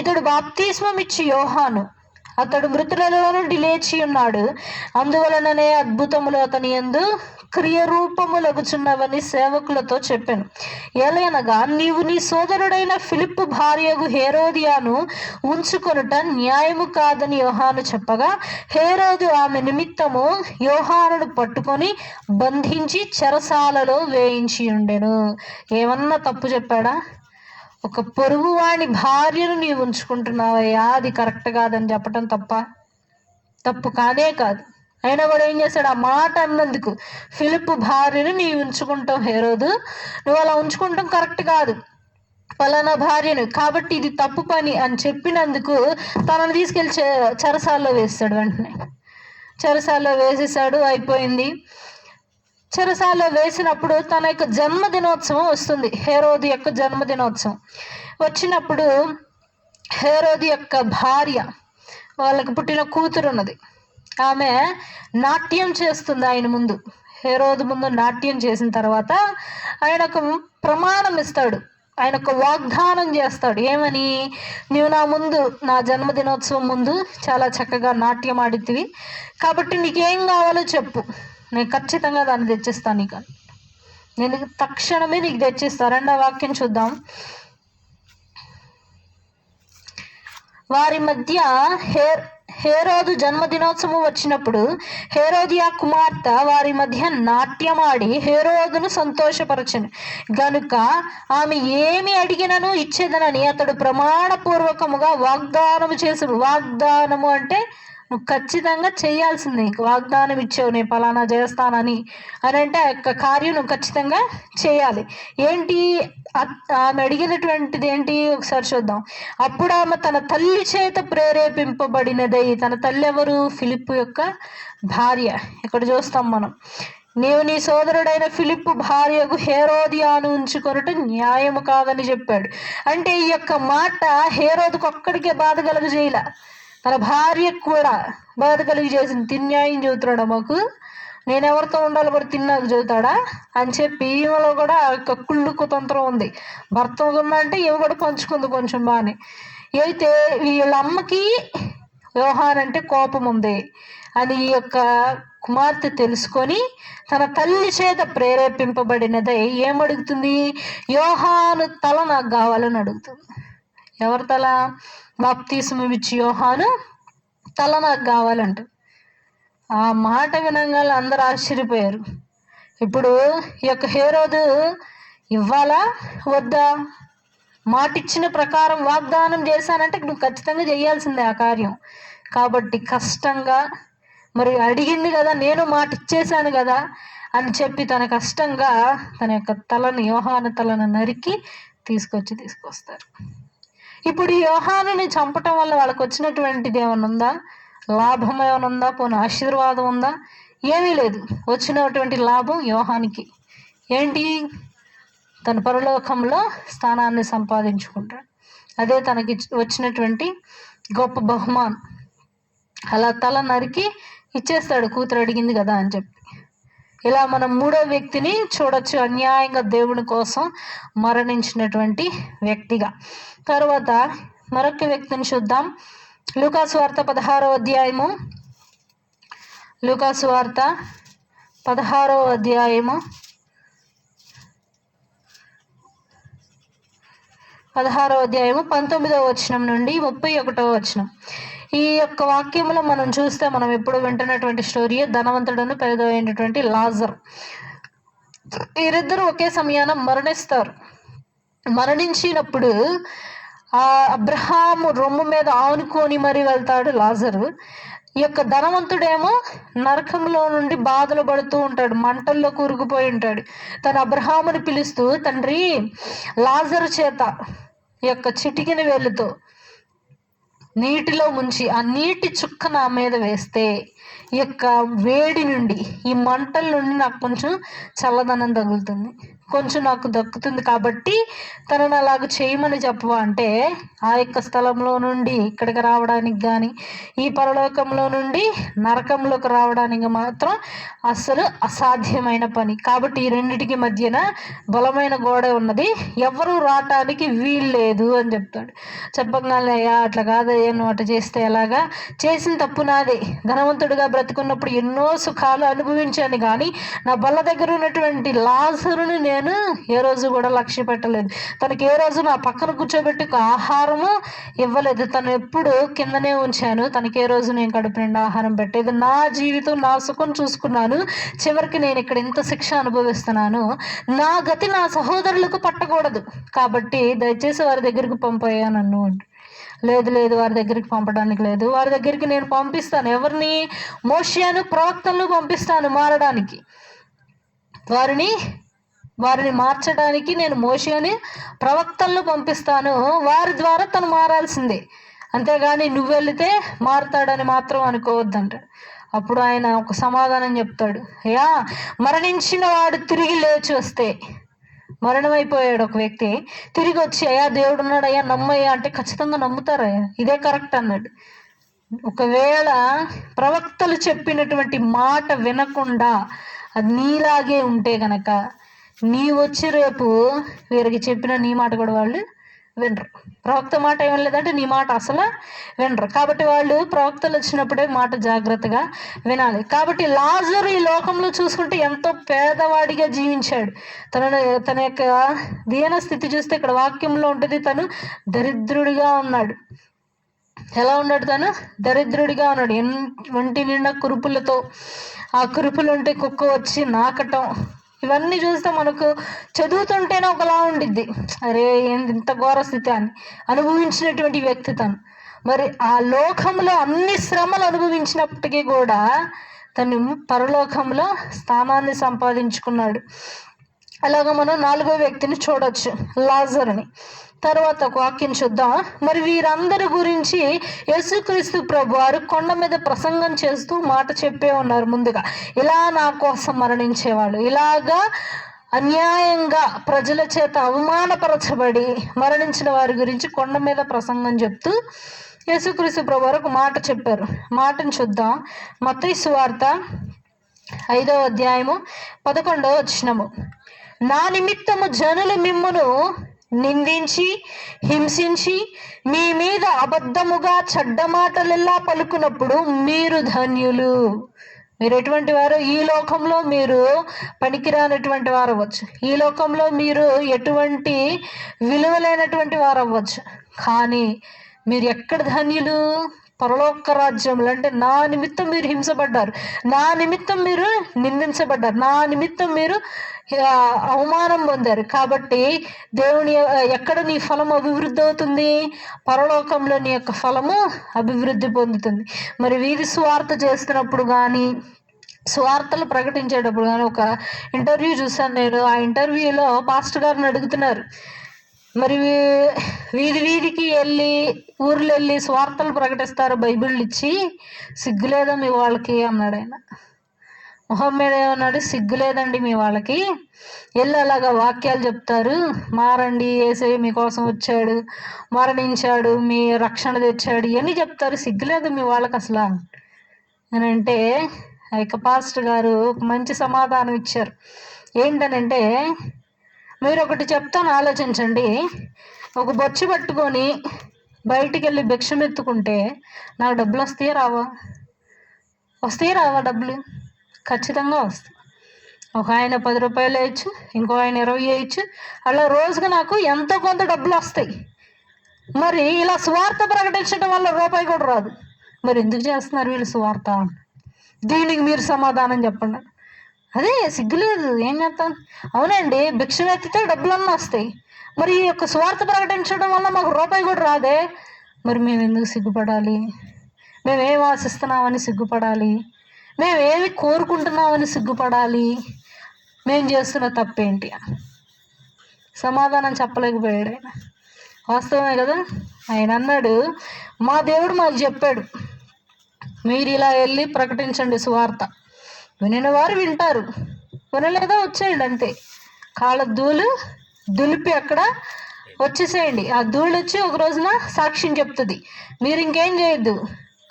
ఇతడు బాప్తిస్మమిచ్చి యోహాను, అతడు మృతులలో నుండి లేచి ఉన్నాడు, అందువలననే అద్భుతములు అతని యందు క్రియరూపములగుచున్నవని సేవకులతో చెప్పాను. ఎలయనగా నీవు నీ సోదరుడైన ఫిలిప్పు భార్యగు హేరోదియాను ఉంచుకొనుట న్యాయము కాదని యోహాను చెప్పగా, హేరోదు ఆమె నిమిత్తము యోహానును పట్టుకొని బంధించి చెరసాలలో వేయించి ఉండెను. ఏమన్నా తప్పు చెప్పాడా? ఒక పొరుగువాని భార్యను నీవు ఉంచుకుంటున్నావయ్యా, అది కరెక్ట్ కాదని చెప్పటం తప్పు కానే కాదు. అయినా కూడా ఏం చేశాడు, ఆ మాట అన్నందుకు ఫిలిప్పు భార్యను నీవు ఉంచుకుంటావు హేరోదు, నువ్వు అలా ఉంచుకుంటాం కరెక్ట్ కాదు, పలానా భార్యను, కాబట్టి ఇది తప్పు పని అని చెప్పినందుకు తనను తీసుకెళ్ళి చెరసాల్లో వేస్తాడు. వెంటనే చెరసాల్లో వేసేసాడు, అయిపోయింది. చెరసాల్లో వేసినప్పుడు తన యొక్క జన్మదినోత్సవం వస్తుంది. హేరోదు యొక్క జన్మదినోత్సవం వచ్చినప్పుడు హేరోదు యొక్క భార్య, వాళ్ళకి పుట్టిన కూతురు ఉన్నది, ఆమె నాట్యం చేస్తుంది ఆయన ముందు. హేరోదు ముందు నాట్యం చేసిన తర్వాత ఆయన ఒక ప్రమాణం ఇస్తాడు, ఆయన ఒక వాగ్దానం చేస్తాడు. ఏమని? నీవు నా ముందు, నా జన్మదినోత్సవం ముందు చాలా చక్కగా నాట్యం ఆడితివి, కాబట్టి నీకేం కావాలో చెప్పు, నేను ఖచ్చితంగా దాన్ని తెచ్చిస్తాను. నీకు నేను తక్షణమే నీకు తెచ్చిస్తాను. రెండో వాక్యం చూద్దాం. వారి మధ్య హేరోదు జన్మదినోత్సవం వచ్చినప్పుడు హేరోదియా కుమార్తె వారి మధ్య నాట్యమాడి హేరోదును సంతోషపరచను గనుక ఆమె ఏమి అడిగినను ఇచ్చేదనని అతడు ప్రమాణపూర్వకముగా వాగ్దానము చేసాడు. వాగ్దానము అంటే నువ్వు ఖచ్చితంగా చేయాల్సిందే, నీకు వాగ్దానం ఇచ్చావు నేను పలానా చేస్తానని అని అంటే ఆ యొక్క కార్యం నువ్వు ఖచ్చితంగా చేయాలి. ఏంటి ఆమె అడిగినటువంటిది ఏంటి? ఒకసారి చూద్దాం. అప్పుడు ఆమె తన తల్లి చేత ప్రేరేపింపబడినదై, తన తల్లి ఎవరు? ఫిలిప్పు యొక్క భార్య. ఇక్కడ చూస్తాం మనం, నీవు నీ సోదరుడైన ఫిలిప్పు భార్యకు హేరోదియాను ఉంచుకొనుట న్యాయము కాదని చెప్పాడు. అంటే ఈ యొక్క మాట హేరోదుకు ఒక్కడికే బాధ కలుగజేయలా, తన భార్యకు కూడా బాధ కలిగి చేసింది. తిన్యాయం చెబుతున్నాడా మాకు? నేను ఎవరితో ఉండాలి కూడా తిన్నాక చెబుతాడా అని చెప్పి ఈమెలో కూడా కుళ్ళు కుతంత్రం ఉంది. భర్త ఉందంటే ఇవి కూడా పంచుకుంది కొంచెం బాగానే. అయితే వీళ్ళ అమ్మకి యోహాన్ అంటే కోపం ఉంది అని ఈ యొక్క కుమార్తె తెలుసుకొని తన తల్లి చేత ప్రేరేపింపబడినదై ఏమడుగుతుంది? యోహాను తల నాకు కావాలని అడుగుతుంది. ఎవరి తల? బాప్తిస్మం ఇచ్చి యోహాను తల నాకు కావాలంట. ఆ మాట వినంగానే అందరూ ఆశ్చర్యపోయారు. ఇప్పుడు ఈ యొక్క హేరోదు ఇవ్వాలా వద్దా? మాట ఇచ్చిన ప్రకారం వాగ్దానం చేశానంటే నువ్వు ఖచ్చితంగా చేయాల్సిందే ఆ కార్యం. కాబట్టి కష్టంగా, మరి అడిగింది కదా, నేను మాట ఇచ్చేశాను కదా అని చెప్పి తన కష్టంగా తన యొక్క తలను, యోహాను తలను నరికి తీసుకొస్తారు. ఇప్పుడు ఈ యోహానుని చంపటం వల్ల వాళ్ళకి వచ్చినటువంటిది ఏమైనా ఉందా? లాభం ఏమైనా ఉందా? పోనీ ఆశీర్వాదం ఉందా? ఏమీ లేదు. వచ్చినటువంటి లాభం యోహానికి ఏంటి? తన పరలోకంలో స్థానాన్ని సంపాదించుకుంటాడు. అదే తనకి వచ్చినటువంటి గొప్ప బహుమానం. అలా తల నరికి ఇచ్చేస్తాడు, కూతురు అడిగింది కదా అని చెప్పి. ఇలా మనం మూడో వ్యక్తిని చూడొచ్చు, అన్యాయంగా దేవుని కోసం మరణించినటువంటి వ్యక్తిగా. తర్వాత మరొక వ్యక్తిని చూద్దాం. లూకాసు వార్త 16వ అధ్యాయము. లూకాసు వార్త 16వ అధ్యాయము 19వ వచనం నుండి 31వ వచనం. ఈ యొక్క వాక్యంలో మనం చూస్తే మనం ఎప్పుడు వింటున్నటువంటి స్టోరీ ధనవంతుడును పేదైనటువంటి లాజరు. వీరిద్దరూ ఒకే సమయాన మరణిస్తారు. మరణించినప్పుడు ఆ అబ్రహాము రొమ్ము మీద ఆనుకొని మరి వెళ్తాడు లాజరు. ఈ యొక్క ధనవంతుడేమో నరకంలో నుండి బాధలు పడుతూ ఉంటాడు, మంటల్లో కూరుకుపోయి ఉంటాడు. తన అబ్రహాముని పిలుస్తూ, తండ్రి లాజరు చేత ఈ యొక్క చిటికిన వేలుతో నీటిలో ముంచి ఆ నీటి చుక్క నా మీద వేస్తే ఈ యొక్క వేడి నుండి, ఈ మంటల నుండి నాకు కొంచెం చల్లదనం తగులుతుంది, కొంచెం నాకు దక్కుతుంది, కాబట్టి తనను అలాగ చేయమని చెప్పవా అంటే ఆ యొక్క స్థలంలో నుండి ఇక్కడికి రావడానికి కానీ, ఈ పరలోకంలో నుండి నరకంలోకి రావడానికి మాత్రం అస్సలు అసాధ్యమైన పని. కాబట్టి ఈ రెండిటికి మధ్యన బలమైన గోడ ఉన్నది, ఎవరు రావటానికి వీల్లేదు అని చెప్తాడు. చెప్పగానే అట్లా కాదయ్యా, నువ్వు అట్లా చేస్తే ఎలాగా? చేసిన తప్పు నాదే. ధనవంతుడిగా బ్రతుకున్నప్పుడు ఎన్నో సుఖాలు అనుభవించాను, కానీ నా బల్ల దగ్గర ఉన్నటువంటి లాజరుని నేను ఏ రోజు కూడా లక్ష్య పెట్టలేదు. తనకి ఏ రోజు నా పక్కన కూర్చోబెట్టి ఆహారము ఇవ్వలేదు. తను ఎప్పుడు కిందనే ఉంచాను. తనకి ఏ రోజు నేను కడుపు నిండా ఆహారం పెట్టేది. నా జీవితం, నా సుఖం చూసుకున్నాను. చివరికి నేను ఇక్కడ ఇంత శిక్ష అనుభవిస్తున్నాను. నా గతి నా సహోదరులకు పట్టకూడదు, కాబట్టి దయచేసి వారి దగ్గరికి పంపయ్యా నన్ను అంటే, లేదు వారి దగ్గరికి పంపడానికి లేదు. వారి దగ్గరికి నేను పంపిస్తాను. ఎవరిని? మోషేను, ప్రవక్తలను పంపిస్తాను మారడానికి. వారిని వారిని మార్చడానికి నేను మోషే అని ప్రవక్తలను పంపిస్తాను, వారి ద్వారా తను మారాల్సిందే, అంతేగాని నువ్వు వెళితే మారుతాడని మాత్రం అనుకోవద్దంటాడు. అప్పుడు ఆయన ఒక సమాధానం చెప్తాడు, అయ్యా మరణించిన వాడు తిరిగి లేచి వస్తే, మరణమైపోయాడు ఒక వ్యక్తి, తిరిగి వచ్చి అయ్యా దేవుడు ఉన్నాడు అయ్యా నమ్మయ్యా అంటే ఖచ్చితంగా నమ్ముతారయ్యా, ఇదే కరెక్ట్ అన్నాడు. ఒకవేళ ప్రవక్తలు చెప్పినటువంటి మాట వినకుండా అది నీలాగే ఉంటే గనక నీ వచ్చి రేపు వీరికి చెప్పిన నీ మాట కూడా వాళ్ళు వినరు. ప్రవక్త మాట ఏం లేదంటే నీ మాట అసలు వినరు. కాబట్టి వాళ్ళు ప్రవక్తలు వచ్చినప్పుడే మాట జాగ్రత్తగా వినాలి. కాబట్టి లాజరు ఈ లోకంలో చూసుకుంటే ఎంతో పేదవాడిగా జీవించాడు. తన యొక్క దీన స్థితి చూస్తే ఇక్కడ వాక్యంలో ఉంటుంది, తను దరిద్రుడిగా ఉన్నాడు. ఎలా ఉన్నాడు? తను దరిద్రుడిగా ఉన్నాడు. ఒంటి నిండా కురుపులతో, ఆ కురుపులు ఉంటే కుక్క వచ్చి నాకటం, ఇవన్నీ చూస్తే మనకు చదువుతుంటేనే ఒకలా ఉండిద్ది, అరే ఇంత ఘోర స్థితి అని అనుభవించినటువంటి వ్యక్తి తను. మరి ఆ లోకంలో అన్ని శ్రమలు అనుభవించినప్పటికీ కూడా తను పరలోకంలో స్థానాన్ని సంపాదించుకున్నాడు. అలాగా మనం 4వ వ్యక్తిని చూడొచ్చు, లాజరుని. తర్వాత ఒక వాక్యం చూద్దాం. మరి వీరందరి గురించి యేసుక్రీస్తు ప్రభు వారు కొండ మీద ప్రసంగం చేస్తూ మాట చెప్పే ఉన్నారు. ముందుగా ఇలా నా కోసం మరణించేవాళ్ళు, ఇలాగా అన్యాయంగా ప్రజల చేత అవమానపరచబడి మరణించిన వారి గురించి కొండ మీద ప్రసంగం చెప్తూ యేసుక్రీస్తు ప్రభు వారు ఒక మాట చెప్పారు. మాటను చూద్దాం. మత్తయి సువార్త 5వ అధ్యాయము 11వ వచనము. నా నిమిత్తము జనులు మిమ్మును నిందించి హింసించి మీ మీద అబద్ధముగా చెడ్డ మాటలెల్లా పలుకున్నప్పుడు మీరు ధన్యులు. మీరు ఎటువంటి వారు? ఈ లోకంలో మీరు పనికిరానటువంటి వారు అవ్వచ్చు, ఈ లోకంలో మీరు ఎటువంటి విలువలైనటువంటి వారు అవ్వచ్చు, కానీ మీరు ఎక్కడ ధన్యులు? పరలోక రాజ్యంలో. అంటే నా నిమిత్తం మీరు హింసపడ్డారు, నా నిమిత్తం మీరు నిందించబడ్డారు, నా నిమిత్తం మీరు అవమానం పొందారు. కాబట్టి దేవుని ఎక్కడ నీ ఫలం అభివృద్ధి అవుతుంది? పరలోకంలో నీ యొక్క ఫలము అభివృద్ధి పొందుతుంది. మరి వీధి సువార్త చేస్తున్నప్పుడు కానీ, సువార్తలు ప్రకటించేటప్పుడు కానీ ఒక ఇంటర్వ్యూ చూశాను నేను. ఆ ఇంటర్వ్యూలో పాస్టర్ గారిని అడుగుతున్నారు, మరి వీధి వీధికి వెళ్ళి ఊర్లు వెళ్ళి స్వార్థలు ప్రకటిస్తారు బైబిల్ ఇచ్చి, సిగ్గులేదా మీ వాళ్ళకి అన్నాడు ఆయన. మొహం మీద ఏమన్నాడు? సిగ్గులేదండి మీ వాళ్ళకి, వెళ్ళి అలాగా వాక్యాలు చెప్తారు, మారండి, యేసయ్య మీకోసం వచ్చాడు, మరణించాడు, మీ రక్షణ తెచ్చాడు, ఇవన్నీ చెప్తారు, సిగ్గులేదు మీ వాళ్ళకి అసలు అని అంటే ఆ యొక్క పాస్టర్ గారు ఒక మంచి సమాధానం ఇచ్చారు. ఏంటనంటే, మీరు ఒకటి చెప్తాను ఆలోచించండి. ఒక బొచ్చు పట్టుకొని బయటికి వెళ్ళి భిక్షం ఎత్తుకుంటే నాకు డబ్బులు వస్తాయా రావా? వస్తాయా రావా డబ్బులు? ఖచ్చితంగా వస్తాయి. ఒక ఆయన 10 రూపాయలు వేయచ్చు, ఇంకో ఆయన 20 వేయచ్చు, అలా రోజుగా నాకు ఎంతో కొంత డబ్బులు వస్తాయి. మరి ఇలా స్వార్థ ప్రకటించడం వల్ల రూపాయి కూడా రాదు. మరి ఎందుకు చేస్తున్నారు వీళ్ళు స్వార్థ? దీనికి మీరు సమాధానం చెప్పండి. అదే సిగ్గులేదు, ఏం చేస్తాను? అవునండి, భిక్షం ఎత్తితే డబ్బులన్నీ వస్తాయి, మరి ఈ యొక్క స్వార్థ ప్రకటించడం వల్ల మాకు రూపాయి కూడా రాదే, మరి మేము ఎందుకు సిగ్గుపడాలి? మేమేం ఆశిస్తున్నామని సిగ్గుపడాలి? మేమేమి కోరుకుంటున్నామని సిగ్గుపడాలి? మేము చేస్తున్న తప్పేంటి? సమాధానం చెప్పలేకపోయాడు ఆయన. వాస్తవమే కదా. ఆయన అన్నాడు, మా దేవుడు మాకు చెప్పాడు, మీరు ఇలా వెళ్ళి ప్రకటించండి సువార్త, వినిన వారు వింటారు, వినలేదా వచ్చేయండి అంతే. కాళ్ళ ధూళి దులిపి అక్కడ వచ్చేసేయండి. ఆ ధూళి వచ్చి ఒక రోజున సాక్ష్యం చెప్తుంది, మీరు ఇంకేం చేయొద్దు.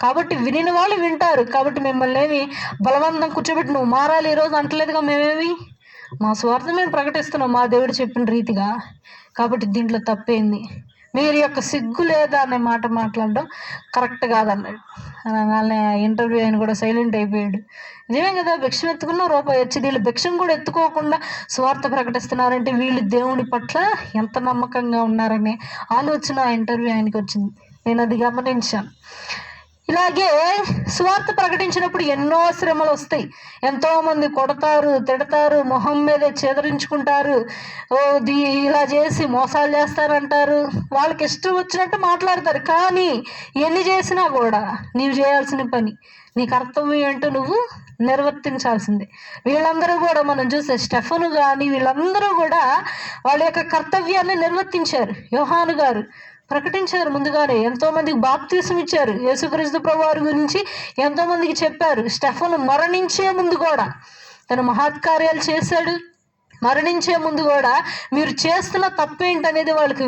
కాబట్టి వినిన వాళ్ళు వింటారు. కాబట్టి మిమ్మల్ని ఏమి బలవంతం కూర్చోబెట్టి నువ్వు మారాలి ఈరోజు అంటలేదుగా. మేమేమి మా స్వార్థం మేము ప్రకటిస్తున్నాం మా దేవుడు చెప్పిన రీతిగా. కాబట్టి దీంట్లో తప్పేంది? మీరు యొక్క సిగ్గు లేదా అనే మాట మాట్లాడడం కరెక్ట్ కాదన్నాడు. అనగానే ఇంటర్వ్యూ ఆయన కూడా సైలెంట్ అయిపోయాడు. నిజమే కదా, భిక్షం ఎత్తుకున్న రూపాయి వచ్చి వీళ్ళు భిక్షం కూడా ఎత్తుకోకుండా స్వార్థ ప్రకటిస్తున్నారంటే వీళ్ళు దేవుని పట్ల ఎంత నమ్మకంగా ఉన్నారనే ఆలోచన ఆ ఇంటర్వ్యూ ఆయనకి వచ్చింది. నేను అది గమనించాను. ఇలాగే సువార్త ప్రకటించినప్పుడు ఎన్నో శ్రమలు వస్తాయి. ఎంతో మంది కొడతారు, తిడతారు, మొహం మీద చేదరించుకుంటారు, ఇలా చేసి మోసాలు చేస్తారంటారు, వాళ్ళకి ఇష్టం వచ్చినట్టు మాట్లాడతారు. కానీ ఎన్ని చేసినా కూడా నీవు చేయాల్సిన పని, నీ కర్తవ్యం ఏంటో నువ్వు నిర్వర్తించాల్సిందే. వీళ్ళందరూ కూడా మనం చూస్తే స్టెఫను కానీ వీళ్ళందరూ కూడా వాళ్ళ యొక్క కర్తవ్యాన్ని నిర్వర్తించారు. యోహాను గారు ప్రకటించారు, ముందుగానే ఎంతో మందికి బాప్తీసం ఇచ్చారు, యేసుక్రీస్తు ప్రభువారి గురించి ఎంతో మందికి చెప్పారు. స్టెఫను మరణించే ముందు కూడా తన మహత్కార్యాలు చేశాడు. మరణించే ముందు కూడా మీరు చేస్తున్న తప్పేంటనేది వాళ్ళకి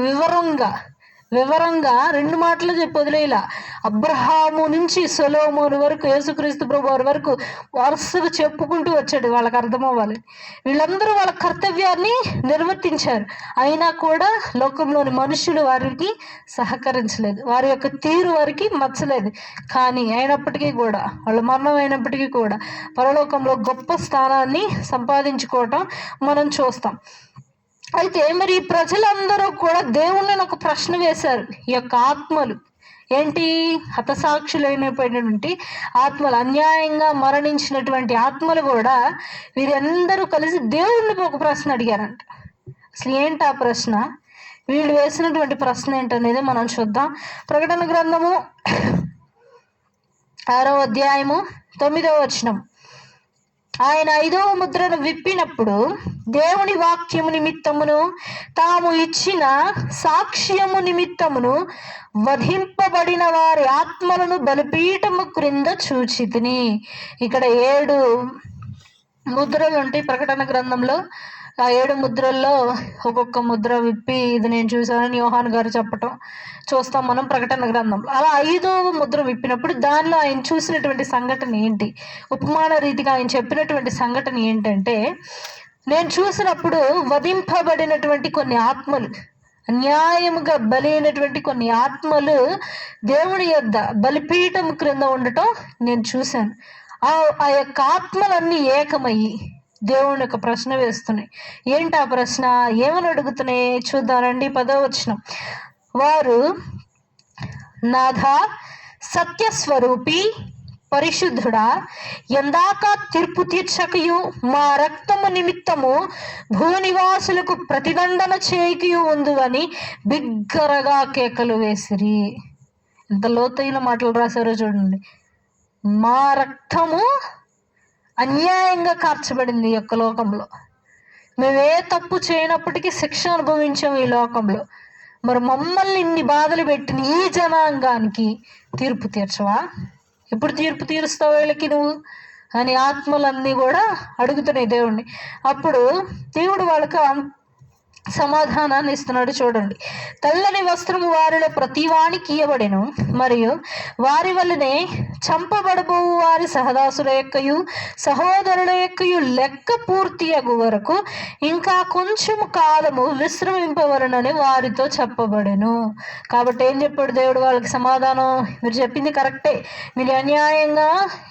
వివరంగా 2 మాటలు చెప్పి వదిలేలా. అబ్రహాము నుంచి సొలొమోను వరకు, యేసుక్రీస్తు ప్రభువారి వరకు వరుసగా చెప్పుకుంటూ వచ్చాడు, వాళ్ళకి అర్థమవ్వాలి. వీళ్ళందరూ వాళ్ళ కర్తవ్యాన్ని నిర్వర్తించారు. అయినా కూడా లోకంలోని మనుషులు వారికి సహకరించలేదు, వారి యొక్క తీరు వారికి నచ్చలేదు. కానీ అయినప్పటికీ కూడా, వాళ్ళ మరణం అయినప్పటికీ కూడా పరలోకంలో గొప్ప స్థానాన్ని సంపాదించుకోవటం మనం చూస్తాం. అయితే మరి ఈ ప్రజలందరూ కూడా దేవుణ్ణి ఒక ప్రశ్న వేశారు. ఈ యొక్క ఆత్మలు ఏంటి? హతసాక్షులైనటువంటి ఆత్మలు, అన్యాయంగా మరణించినటువంటి ఆత్మలు కూడా వీరందరూ కలిసి దేవుణ్ణి ఒక ప్రశ్న అడిగారంట. అసలు ఏంటి ఆ ప్రశ్న? వీళ్ళు వేసినటువంటి ప్రశ్న ఏంటనేది మనం చూద్దాం. ప్రకటన గ్రంథము 6వ అధ్యాయము 9వ వచనం. ఆయన 5వ ముద్రను విప్పినప్పుడు దేవుని వాక్యము నిమిత్తమును తాము ఇచ్చిన సాక్ష్యము నిమిత్తమును వధింపబడిన వారి ఆత్మలను బలిపీఠము క్రింద చూచితిని. ఇక్కడ 7 ముద్రలు ఉంటాయి ప్రకటన గ్రంథంలో. ఆ 7 ముద్రల్లో ఒక్కొక్క ముద్ర విప్పి ఇది నేను చూశానని యోహాను గారు చెప్పటం చూస్తాం మనం ప్రకటన గ్రంథంలో. అలా 5వ ముద్ర విప్పినప్పుడు దానిలో ఆయన చూసినటువంటి సంఘటన ఏంటి? ఉపమాన రీతిగా ఆయన చెప్పినటువంటి సంఘటన ఏంటంటే, నేను చూసినప్పుడు వధింపబడినటువంటి కొన్ని ఆత్మలు, అన్యాయముగా బలైనటువంటి కొన్ని ఆత్మలు దేవుని యొద్ద బలిపీఠం క్రింద ఉండటం నేను చూశాను. ఆ యొక్క ఆత్మలన్నీ ఏకమయ్యి దేవుని యొక్క ప్రశ్న వేస్తున్నాయి. ఏంటి ఆ ప్రశ్న? ఏమని అడుగుతున్నాయి చూద్దానండి. 10వ వచనం. వారు, నాథా, సత్యస్వరూపి, పరిశుద్ధుడా, ఎందాక తీర్పు తీర్చకయు మా రక్తము నిమిత్తము భూనివాసులకు ప్రతిదండన చేయకయు ఉందని బిగ్గరగా కేకలు వేసిరి. ఎంత లోతైన మాటలు రాశారో చూడండి. మా రక్తము అన్యాయంగా కార్చబడింది ఈ యొక్క లోకంలో. మేమే తప్పు చేయనప్పటికీ శిక్ష అనుభవించాము ఈ లోకంలో. మరి మమ్మల్ని ఇన్ని బాధలు పెట్టిన ఈ జనాంగానికి తీర్పు తీర్చవా? ఎప్పుడు తీర్పు తీరుస్తావు వీళ్ళకి నువ్వు అని ఆత్మలన్నీ కూడా అడుగుతున్నాయి దేవుణ్ణి. అప్పుడు దేవుడు వాళ్ళకి సమాధానాన్ని ఇస్తున్నాడు. చూడండి. తెల్లని వస్త్రము వారిలో ప్రతివానికి ఇయ్యబడెను, మరియు వారి వల్లనే చంపబడబో వారి సహదాసుల యొక్కయు సహోదరుల యొక్కయు లెక్క పూర్తి అగు వరకు ఇంకా కొంచెం కాలము విశ్రమింపవలనని వారితో చెప్పబడెను. కాబట్టి ఏం చెప్పాడు దేవుడు వాళ్ళకి సమాధానం? మీరు చెప్పింది కరెక్టే. మీరు అన్యాయంగా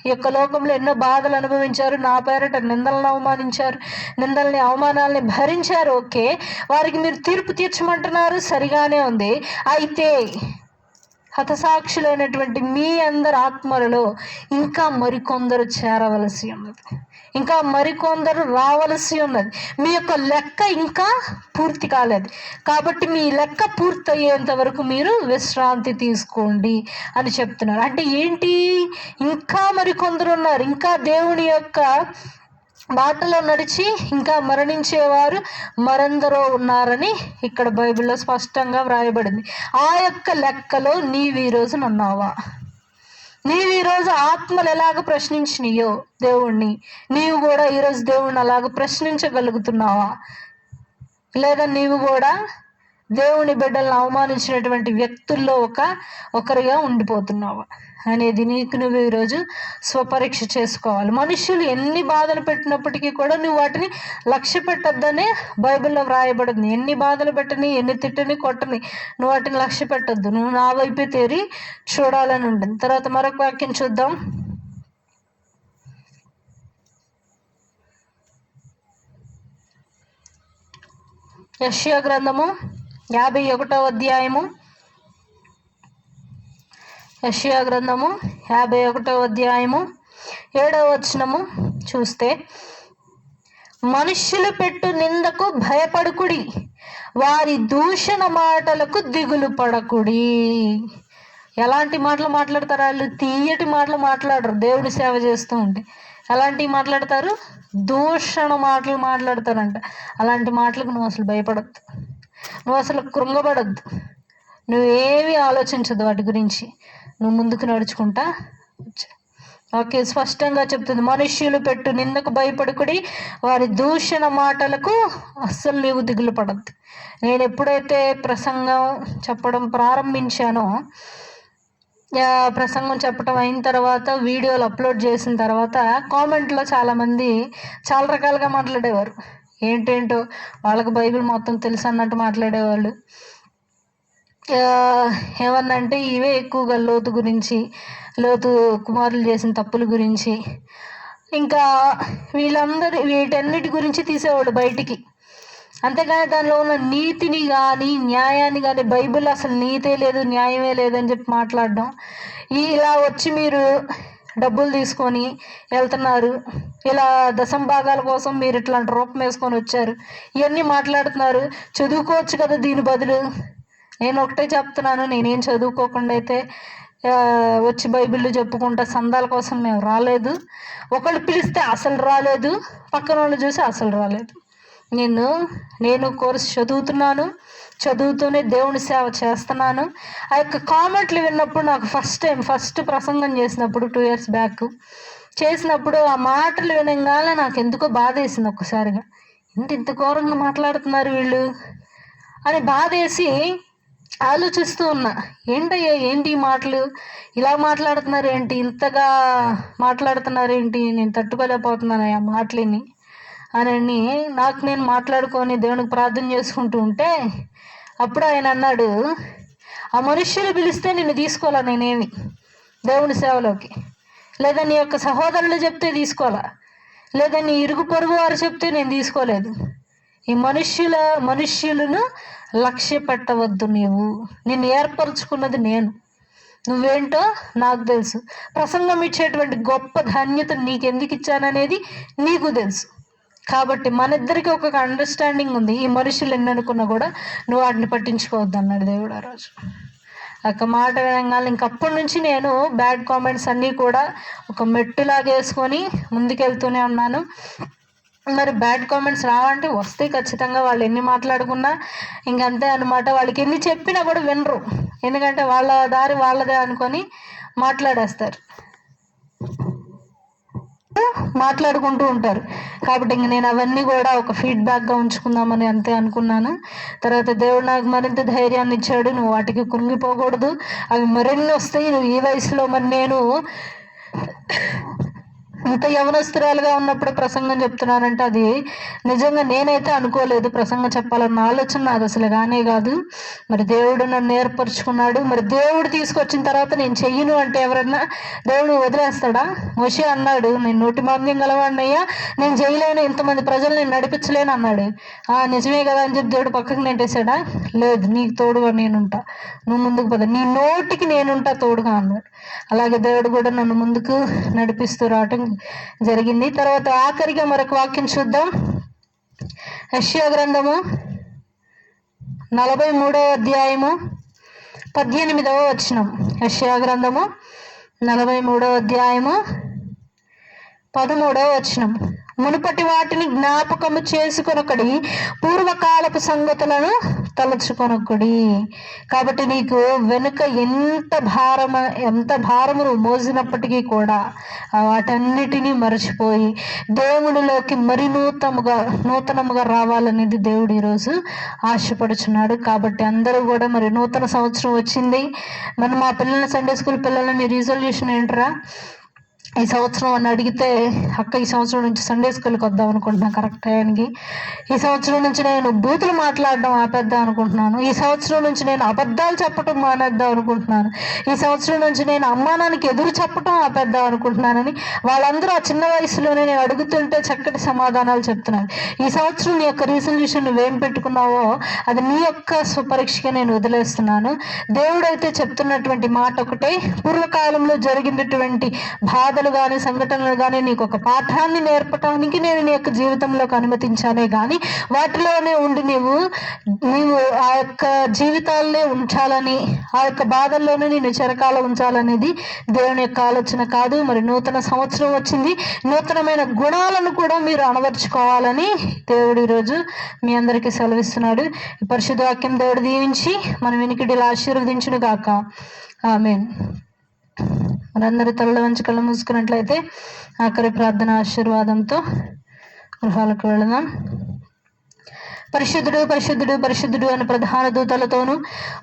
ఈ యొక్క లోకంలో ఎన్నో బాధలు అనుభవించారు, నా పేరట నిందలను అవమానించారు, నిందల్ని అవమానాలని భరించారు. ఓకే, వారికి మీరు తీర్పు తీర్చమంటున్నారు, సరిగానే ఉంది. అయితే హతసాక్షులైనటువంటి మీ అందరి ఆత్మలలో ఇంకా మరికొందరు చేరవలసి ఉన్నది, ఇంకా మరికొందరు రావలసి ఉన్నది. మీ యొక్క లెక్క ఇంకా పూర్తి కాలేదు. కాబట్టి మీ లెక్క పూర్తయ్యేంత వరకు మీరు విశ్రాంతి తీసుకోండి అని చెప్తున్నారు. అంటే ఏంటి? ఇంకా మరికొందరు ఉన్నారు, ఇంకా దేవుని యొక్క బాటలో నడిచి ఇంకా మరణించేవారు మరెందరో ఉన్నారని ఇక్కడ బైబిల్లో స్పష్టంగా వ్రాయబడింది. ఆ యొక్క లెక్కలో నీవు ఈరోజు ఉన్నావా? నీవు ఈరోజు ఆత్మలు ఎలాగ ప్రశ్నించినాయో దేవుణ్ణి, నీవు కూడా ఈరోజు దేవుణ్ణి అలాగ ప్రశ్నించగలుగుతున్నావా? లేదా నీవు కూడా దేవుని బిడ్డలను అవమానించినటువంటి వ్యక్తుల్లో ఒకరిగా ఉండిపోతున్నావా అనేది నీకు నువ్వు ఈరోజు స్వపరీక్ష చేసుకోవాలి. మనుషులు ఎన్ని బాధలు పెట్టినప్పటికీ కూడా నువ్వు వాటిని లక్ష్య పెట్టొద్దనే బైబిల్లో వ్రాయబడింది. ఎన్ని బాధలు పెట్టని, ఎన్ని తిట్టని, కొట్టని, నువ్వు వాటిని లక్ష్య పెట్టద్దు. నువ్వు నా వైపే తేరి చూడాలని ఉంటుంది. తర్వాత మరొక వాక్యం చూద్దాం. యెషయా గ్రంథము 51వ అధ్యాయము యెషయా గ్రంథము 51వ అధ్యాయము 7వ వచనము చూస్తే, మనుష్యులు పెట్టు నిందకు భయపడుకుడి, వారి దూషణ మాటలకు దిగులు పడకుడి. ఎలాంటి మాటలు మాట్లాడతారు వాళ్ళు? తీయటి మాటలు మాట్లాడరు. దేవుడి సేవ చేస్తూ ఉంటే ఎలాంటివి మాట్లాడతారు? దూషణ మాటలు మాట్లాడతారంట. అలాంటి మాటలకు నువ్వు అసలు భయపడద్దు, నువ్వు అసలు కృంగపడద్దు, నువ్వేమీ ఆలోచించదు వాటి గురించి. నువ్వు ముందుకు నడుచుకుంటా ఓకే. స్పష్టంగా చెప్తుంది, మనుష్యులు పెట్టు నిందకు భయపడుకుడి, వారి దూషణ మాటలకు అస్సలు నీవు దిగులు పడద్దు. నేను ఎప్పుడైతే ప్రసంగం చెప్పడం ప్రారంభించానో, ప్రసంగం చెప్పడం అయిన తర్వాత వీడియోలు అప్లోడ్ చేసిన తర్వాత కామెంట్లో చాలామంది చాలా రకాలుగా మాట్లాడేవారు. ఏంటేంటో వాళ్ళకి బైబిల్ మొత్తం తెలుసు అన్నట్టు మాట్లాడేవాళ్ళు. ఏమన్నంటే ఇవే ఎక్కువగా లోతు గురించి, లోతు కుమారులు చేసిన తప్పుల గురించి, ఇంకా వీళ్ళందరూ వీటన్నిటి గురించి తీసేవాడు బయటికి. అంతేగాని దానిలో ఉన్న నీతిని కానీ న్యాయాన్ని కానీ, బైబిల్ అసలు నీతే లేదు న్యాయమే లేదని చెప్పి మాట్లాడడం, ఇలా వచ్చి మీరు డబ్బులు తీసుకొని వెళ్తున్నారు, ఇలా దశంభాగాల కోసం మీరు ఇట్లాంటి రూపం వేసుకొని వచ్చారు, ఇవన్నీ మాట్లాడుతున్నారు. చదువుకోవచ్చు కదా దీని బదులు. నేను ఒకటే చెప్తున్నాను, నేనేం చదువుకోకుండా అయితే వచ్చి బైబిల్ చెప్పుకుంటా సందాల కోసం మేము రాలేదు. ఒకళ్ళు పిలిస్తే అసలు రాలేదు, పక్కన వాళ్ళు చూసి అసలు రాలేదు. నేను కోర్సు చదువుతున్నాను, చదువుతూనే దేవుని సేవ చేస్తున్నాను. ఆ యొక్క కామెంట్లు విన్నప్పుడు నాకు ఫస్ట్ ప్రసంగం చేసినప్పుడు 2 years బ్యాక్ చేసినప్పుడు ఆ మాటలు వినగానే నాకు ఎందుకో బాధ వేసింది. ఒక్కసారిగా ఇంత ఘోరంగా మాట్లాడుతున్నారు వీళ్ళు అని బాధేసి ఆలోచిస్తూ ఉన్నా. ఏంటయ్యా ఏంటి ఈ మాటలు, ఇలా మాట్లాడుతున్నారు ఏంటి, ఇంతగా మాట్లాడుతున్నారు ఏంటి, నేను తట్టుకోలేకపోతున్నాను ఆ మాటలని అని నాకు నేను మాట్లాడుకొని దేవునికి ప్రార్థన చేసుకుంటూ ఉంటే, అప్పుడు ఆయన అన్నాడు, ఆ మనుష్యులు పిలిస్తే నిన్ను తీసుకోవాలా నేనేమి దేవుని సేవలోకి, లేదా నీ యొక్క సహోదరులు చెప్తే తీసుకోవాలా, లేదా నీ ఇరుగు పొరుగు వారు చెప్తే నేను తీసుకోలేదు. ఈ మనుష్యులను లక్ష్య పెట్టవద్దు. నిన్ను ఏర్పరచుకున్నది నేను, నువ్వేంటో నాకు తెలుసు. ప్రసంగం ఇచ్చేటువంటి గొప్ప ధన్యత నీకెందుకు ఇచ్చాననేది నీకు తెలుసు. కాబట్టి మన ఇద్దరికి ఒక అండర్స్టాండింగ్ ఉంది. ఈ మనుషులు ఎన్ని అనుకున్నా కూడా నువ్వు వాటిని పట్టించుకోవద్దు అన్నాడు దేవుడు ఆ రోజు. ఒక మాట వినగానే ఇంకప్పటి నుంచి నేను బ్యాడ్ కామెంట్స్ అన్నీ కూడా ఒక మెట్టులాగా వేసుకొని ముందుకెళ్తూనే ఉన్నాను. మరి బ్యాడ్ కామెంట్స్ రావంటే వస్తే ఖచ్చితంగా, వాళ్ళు ఎన్ని మాట్లాడుకున్నా ఇంకంతే అనమాట. వాళ్ళకి ఎన్ని చెప్పినా కూడా వినరు, ఎందుకంటే వాళ్ళ దారి వాళ్ళదే అనుకొని మాట్లాడేస్తారు, మాట్లాడుకుంటూ ఉంటారు. కాబట్టి ఇంక నేను అవన్నీ కూడా ఒక ఫీడ్బ్యాక్గా ఉంచుకుందామని అంతే అనుకున్నాను. తర్వాత దేవుడు నాకు మరింత ధైర్యాన్ని ఇచ్చాడు, నువ్వు వాటికి కుంగిపోకూడదు, అవి మరిన్ని వస్తాయి. నువ్వు ఈ వయసులో, మరి నేను ఇంత యవనస్తురాలుగా ఉన్నప్పుడు ప్రసంగం చెప్తున్నానంటే అది నిజంగా నేనైతే అనుకోలేదు. ప్రసంగం చెప్పాలన్న ఆలోచన నాది అసలు కానే కాదు. మరి దేవుడు నన్ను ఏర్పరచుకున్నాడు. మరి దేవుడు తీసుకొచ్చిన తర్వాత నేను చెయ్యను అంటే ఎవరన్నా దేవుడు వదిలేస్తాడా? మోషే అన్నాడు, నేను 100 మాంద్యం గలవాడినయ్యా, నేను చేయలేను, ఇంతమంది ప్రజలు నేను నడిపించలేను అన్నాడు. నిజమే కదా అని చెప్పి దేవుడు పక్కకు నెట్టేశాడా? లేదు, నీకు తోడుగా నేనుంటా, నువ్వు ముందుకు పద, నీ నోటికి నేనుంటా తోడుగా అన్నాడు. అలాగే దేవుడు కూడా నన్ను ముందుకు నడిపిస్తూ రావటం జరిగింది. తర్వాత ఆఖరిగా మరొక వాక్యం చూద్దాం. యెషయా గ్రంథము 43వ అధ్యాయము 18వ వచనం. యెషయా గ్రంథము 43వ అధ్యాయము 13వ వచనం. మునుపటి వాటిని జ్ఞాపకము చేసుకొనొకడి, పూర్వకాలపు సంగతులను తలచుకొనొకడి. కాబట్టి నీకు వెనుక ఎంత భారము మోసినప్పటికీ కూడా వాటన్నిటినీ మరచిపోయి దేవుడిలోకి మరి నూతనముగా రావాలనేది దేవుడు ఈరోజు ఆశపడుచున్నాడు. కాబట్టి అందరూ కూడా, మరి నూతన సంవత్సరం వచ్చింది. మరి మా పిల్లల సండే స్కూల్ పిల్లల మీ రిజల్యూషన్ ఏంటరా? ఈ సంవత్సరం అని అడిగితే, అక్క ఈ సంవత్సరం నుంచి సండే స్కూల్కి వద్దాం అనుకుంటున్నాను కరెక్ట్ టైంకి. ఈ సంవత్సరం నుంచి నేను బూతులు మాట్లాడడం ఆపేద్దాం అనుకుంటున్నాను. ఈ సంవత్సరం నుంచి నేను అబద్ధాలు చెప్పడం మానేద్దాం అనుకుంటున్నాను. ఈ సంవత్సరం నుంచి నేను అమ్మానానికి ఎదురు చెప్పడం ఆపేద్దాం అనుకుంటున్నానని వాళ్ళందరూ ఆ చిన్న వయసులోనే నేను అడుగుతుంటే చక్కటి సమాధానాలు చెప్తున్నాను. ఈ సంవత్సరం నీ యొక్క రిజల్యూషన్ నువ్వేం పెట్టుకున్నావో అది నీ యొక్క స్వపరీక్షగా నేను వదిలేస్తున్నాను. దేవుడైతే చెప్తున్నటువంటి మాట ఒకటే, పూర్వకాలంలో జరిగినటువంటి బాధలు కానీ సంఘటనలు కానీ నీకు ఒక పాఠాన్ని నేర్పడానికి నేను నీ యొక్క జీవితంలోకి అనుమతించానే కానీ వాటిలోనే ఉండి నీవు ఆ యొక్క జీవితాలనే ఉంచాలని, ఆ యొక్క బాధల్లోనే నేను చిరకాలం ఉంచాలనేది దేవుని యొక్క ఆలోచన కాదు. మరి నూతన సంవత్సరం వచ్చింది, నూతనమైన గుణాలను కూడా మీరు అలవర్చుకోవాలని దేవుడు ఈరోజు మీ అందరికీ సెలవిస్తున్నాడు. ఈ పరిశుద్ధ వాక్యం దేవుడు దీవించి మన వినికిడిలో ఆశీర్వదించును గాక. ఆమేన్. మనందరి తలలో వంచి కళ్ళు మూసుకున్నట్లయితే ఆఖరి ప్రార్థన ఆశీర్వాదంతో గృహాలకు వెళదాం. పరిశుద్ధుడు పరిశుద్ధుడు పరిశుద్ధుడు అని ప్రధాన దూతలతోనూ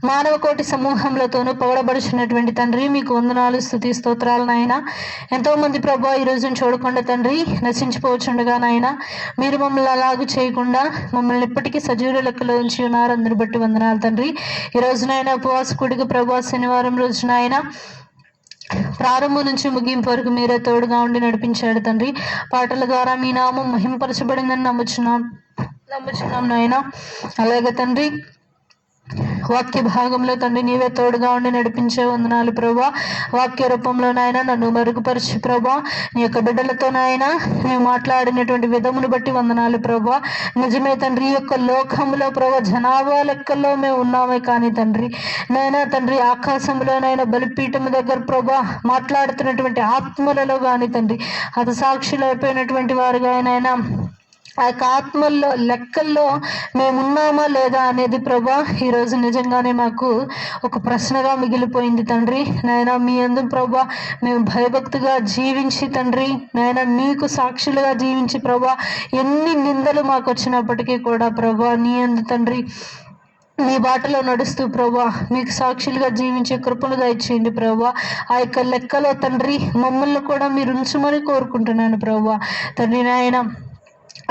మానవ కోటి సమూహములతోనూ పొగడబడుచున్నటువంటి తండ్రి, మీకు వందనాలు, స్తుతి, స్తోత్రాలు నాయన. ఎంతో మంది ప్రభా ఈ రోజును చూడకుండా తండ్రి నశించిపోవచ్చుండగా నాయన, మీరు మమ్మల్ని అలాగూ చేయకుండా మమ్మల్ని ఇప్పటికీ సజీవ లెక్కలో ఉంచి ఉన్నారు. అందరి బట్టి వందనాలు తండ్రి. ఈ రోజునైనా ఉపవాస కూడిక ప్రభా శనివారం రోజునైనా ప్రారంభం నుంచి ముగింపు వరకు మీరే తోడుగా ఉండి నడిపించాడు తండ్రి. పాటల ద్వారా మీ నామం మహింపరచబడిందని నమ్ముచున్నాం నాయన. అలాగే తండ్రి వాక్య భాగంలో తండ్రి నీవే తోడుగా ఉండి నడిపించే వందనాలు ప్రభా. వాక్య రూపంలో నాయన నన్ను మరుగుపరిచి ప్రభా, నీ యొక్క బిడ్డలతో నాయన మేము మాట్లాడినటువంటి విధమును బట్టి వందనాలు ప్రభా. నిజమే తండ్రి, ఈ యొక్క లోకంలో ప్రభా జనాభా లెక్కల్లో మేము ఉన్నామే కానీ తండ్రి నాయన తండ్రి ఆకాశంలోనైనా బలిపీఠం దగ్గర ప్రభా మాట్లాడుతున్నటువంటి ఆత్మలలో కానీ తండ్రి అది సాక్షులు అయిపోయినటువంటి వారుగా నాయన ఆ యొక్క ఆత్మల్లో లెక్కల్లో మేమున్నామా లేదా అనేది ప్రభా ఈరోజు నిజంగానే మాకు ఒక ప్రశ్నగా మిగిలిపోయింది తండ్రి. నాయన మీ యందు ప్రభా మేము భయభక్తిగా జీవించి తండ్రి నాయన నీకు సాక్షులుగా జీవించి ప్రభా ఎన్ని నిందలు మాకు వచ్చినప్పటికీ కూడా ప్రభా నీ యందు తండ్రి నీ బాటలో నడుస్తూ ప్రభా మీకు సాక్షులుగా జీవించే కృపను దయచేయండి ప్రభా. ఆ యొక్క లెక్కలో తండ్రి మమ్మల్ని కూడా మీరు ఉంచమని కోరుకుంటున్నాను ప్రభా. తండ్రి నాయన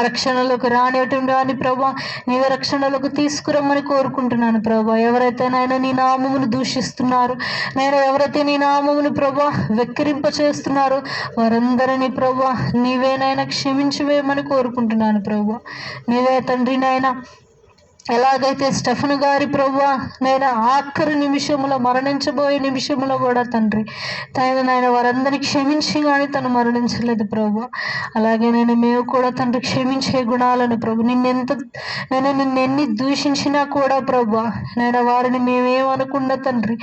రక్షణలోకి రానివ్వటం రాని ప్రభా నీవే రక్షణలోకి తీసుకురమ్మని కోరుకుంటున్నాను ప్రభా. ఎవరైతే నాయన నీ నామమును దూషిస్తున్నారు, నేను ఎవరైతే నీ నామమును ప్రభా వెక్కిరింప చేస్తున్నారు వారందరినీ ప్రభా నీవేనైనా క్షమించవేమని కోరుకుంటున్నాను ప్రభా. నీవే తండ్రి నాయన ఎలాగైతే స్టెఫను గారి ప్రభా నేను ఆఖరి నిమిషంలో మరణించబోయే నిమిషంలో కూడా తండ్రి నాయన వారందరినీ క్షమించి కానీ తను మరణించలేదు ప్రభా. అలాగే మేము కూడా తండ్రి క్షమించే గుణాలను ప్రభు నిన్నెన్ని దూషించినా కూడా ప్రభా వారిని మేమేమనుకున్న తండ్రి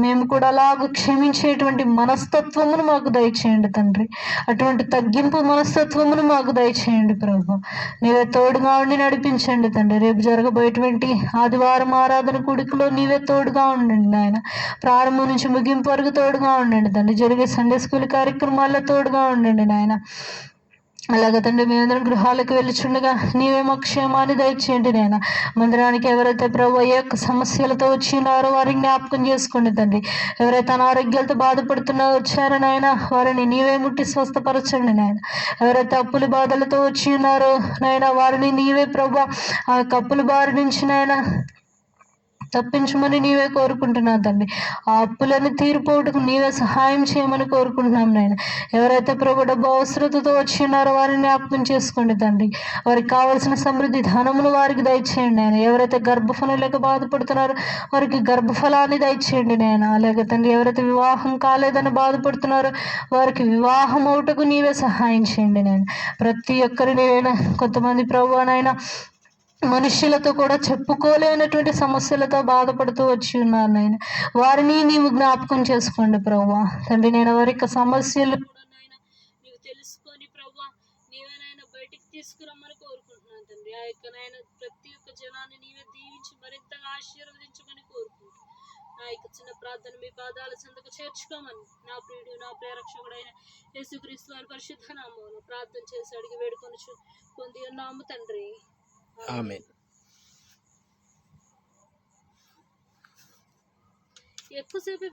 మేము కూడా అలాగ క్షమించేటువంటి మనస్తత్వమును మాకు దయచేయండి తండ్రి. అటువంటి తగ్గింపు మనస్తత్వమును మాకు దయచేయండి ప్రభా. నీవే తోడుగా ఉండి నడిపించండి తండ్రి. రేపు జరగబోయేటువంటి ఆదివారం ఆరాధన కూడికలో నీవే తోడుగా ఉండండి నాయన. ప్రారంభం నుంచి ముగింపు వరకు తోడుగా ఉండండి తండ్రి. జరిగే సండే స్కూల్ కార్యక్రమాల్లో తోడుగా ఉండండి నాయన. అలాగే తండ్రి మేమందరం గృహాలకు వెళ్ళుచుండగా నీవే మా క్షేమాన్ని దయచేయండి నాయన. మందిరానికి ఎవరైతే ప్రభు ఏ యొక్క సమస్యలతో వచ్చి ఉన్నారో వారిని జ్ఞాపకం చేసుకోండి తండ్రి. ఎవరైతే అనారోగ్యాలతో బాధపడుతున్నారో వచ్చారో నాయన వారిని నీవే ముట్టి స్వస్థపరచండి నాయన. ఎవరైతే అప్పుల బాధలతో వచ్చి ఉన్నారో నాయన వారిని నీవే ప్రభు ఆ అప్పుల బారి నుంచి నాయన తప్పించమని నీవే కోరుకుంటున్నాను తండ్రి. ఆ అప్పులను తీరిపోవటకు నీవే సహాయం చేయమని కోరుకుంటున్నాం నాయన. ఎవరైతే ప్రభు డబ్బు అవసరతతో వచ్చి ఉన్నారో వారిని జ్ఞాపకం చేసుకోండి తండ్రి. వారికి కావలసిన సమృద్ధి ధనములు వారికి దయచేయండి నాయన. ఎవరైతే గర్భఫలం లేక బాధపడుతున్నారో వారికి గర్భఫలాన్ని దయచేయండి నాయన. అలాగే తండ్రి ఎవరైతే వివాహం కాలేదని బాధపడుతున్నారో వారికి వివాహం అవుటకు నీవే సహాయం చేయండి నాయన. ప్రతి ఒక్కరిని కొంతమంది ప్రభు నాయన మనుష్యులతో కూడా చెప్పుకోలేనటువంటి సమస్యలతో బాధపడుతూ వచ్చి ఉన్నారు నాయన. వారిని నీవు జ్ఞాపకం చేసుకోండి ప్రభా తండ్రి. నేను వారి యొక్క సమస్యలు కూడా నాయన నీవు తెలుసుకొని ప్రభా నీవేనైనా బయటికి తీసుకురమ్మని కోరుకుంటున్నాను తండ్రి. ఆ యొక్క నాయన ప్రతి ఒక్క జనాన్ని నీవే దీవించి మరింతగా ఆశీర్వదించమని కోరుకుంటున్నాను. నా యొక్క చిన్న ప్రార్థన మీ పాదాల చెంతకు చేర్చుకోమని నా ప్రియుడు నా ప్రియరక్షకుడైన యేసుక్రీస్తు వారి పరిశుద్ధ నామమున ప్రార్థన చేసి అడిగి వేడుకొని పొంది ఉన్నాము తండ్రి. ఆమేన్. ఎక్కువసేపు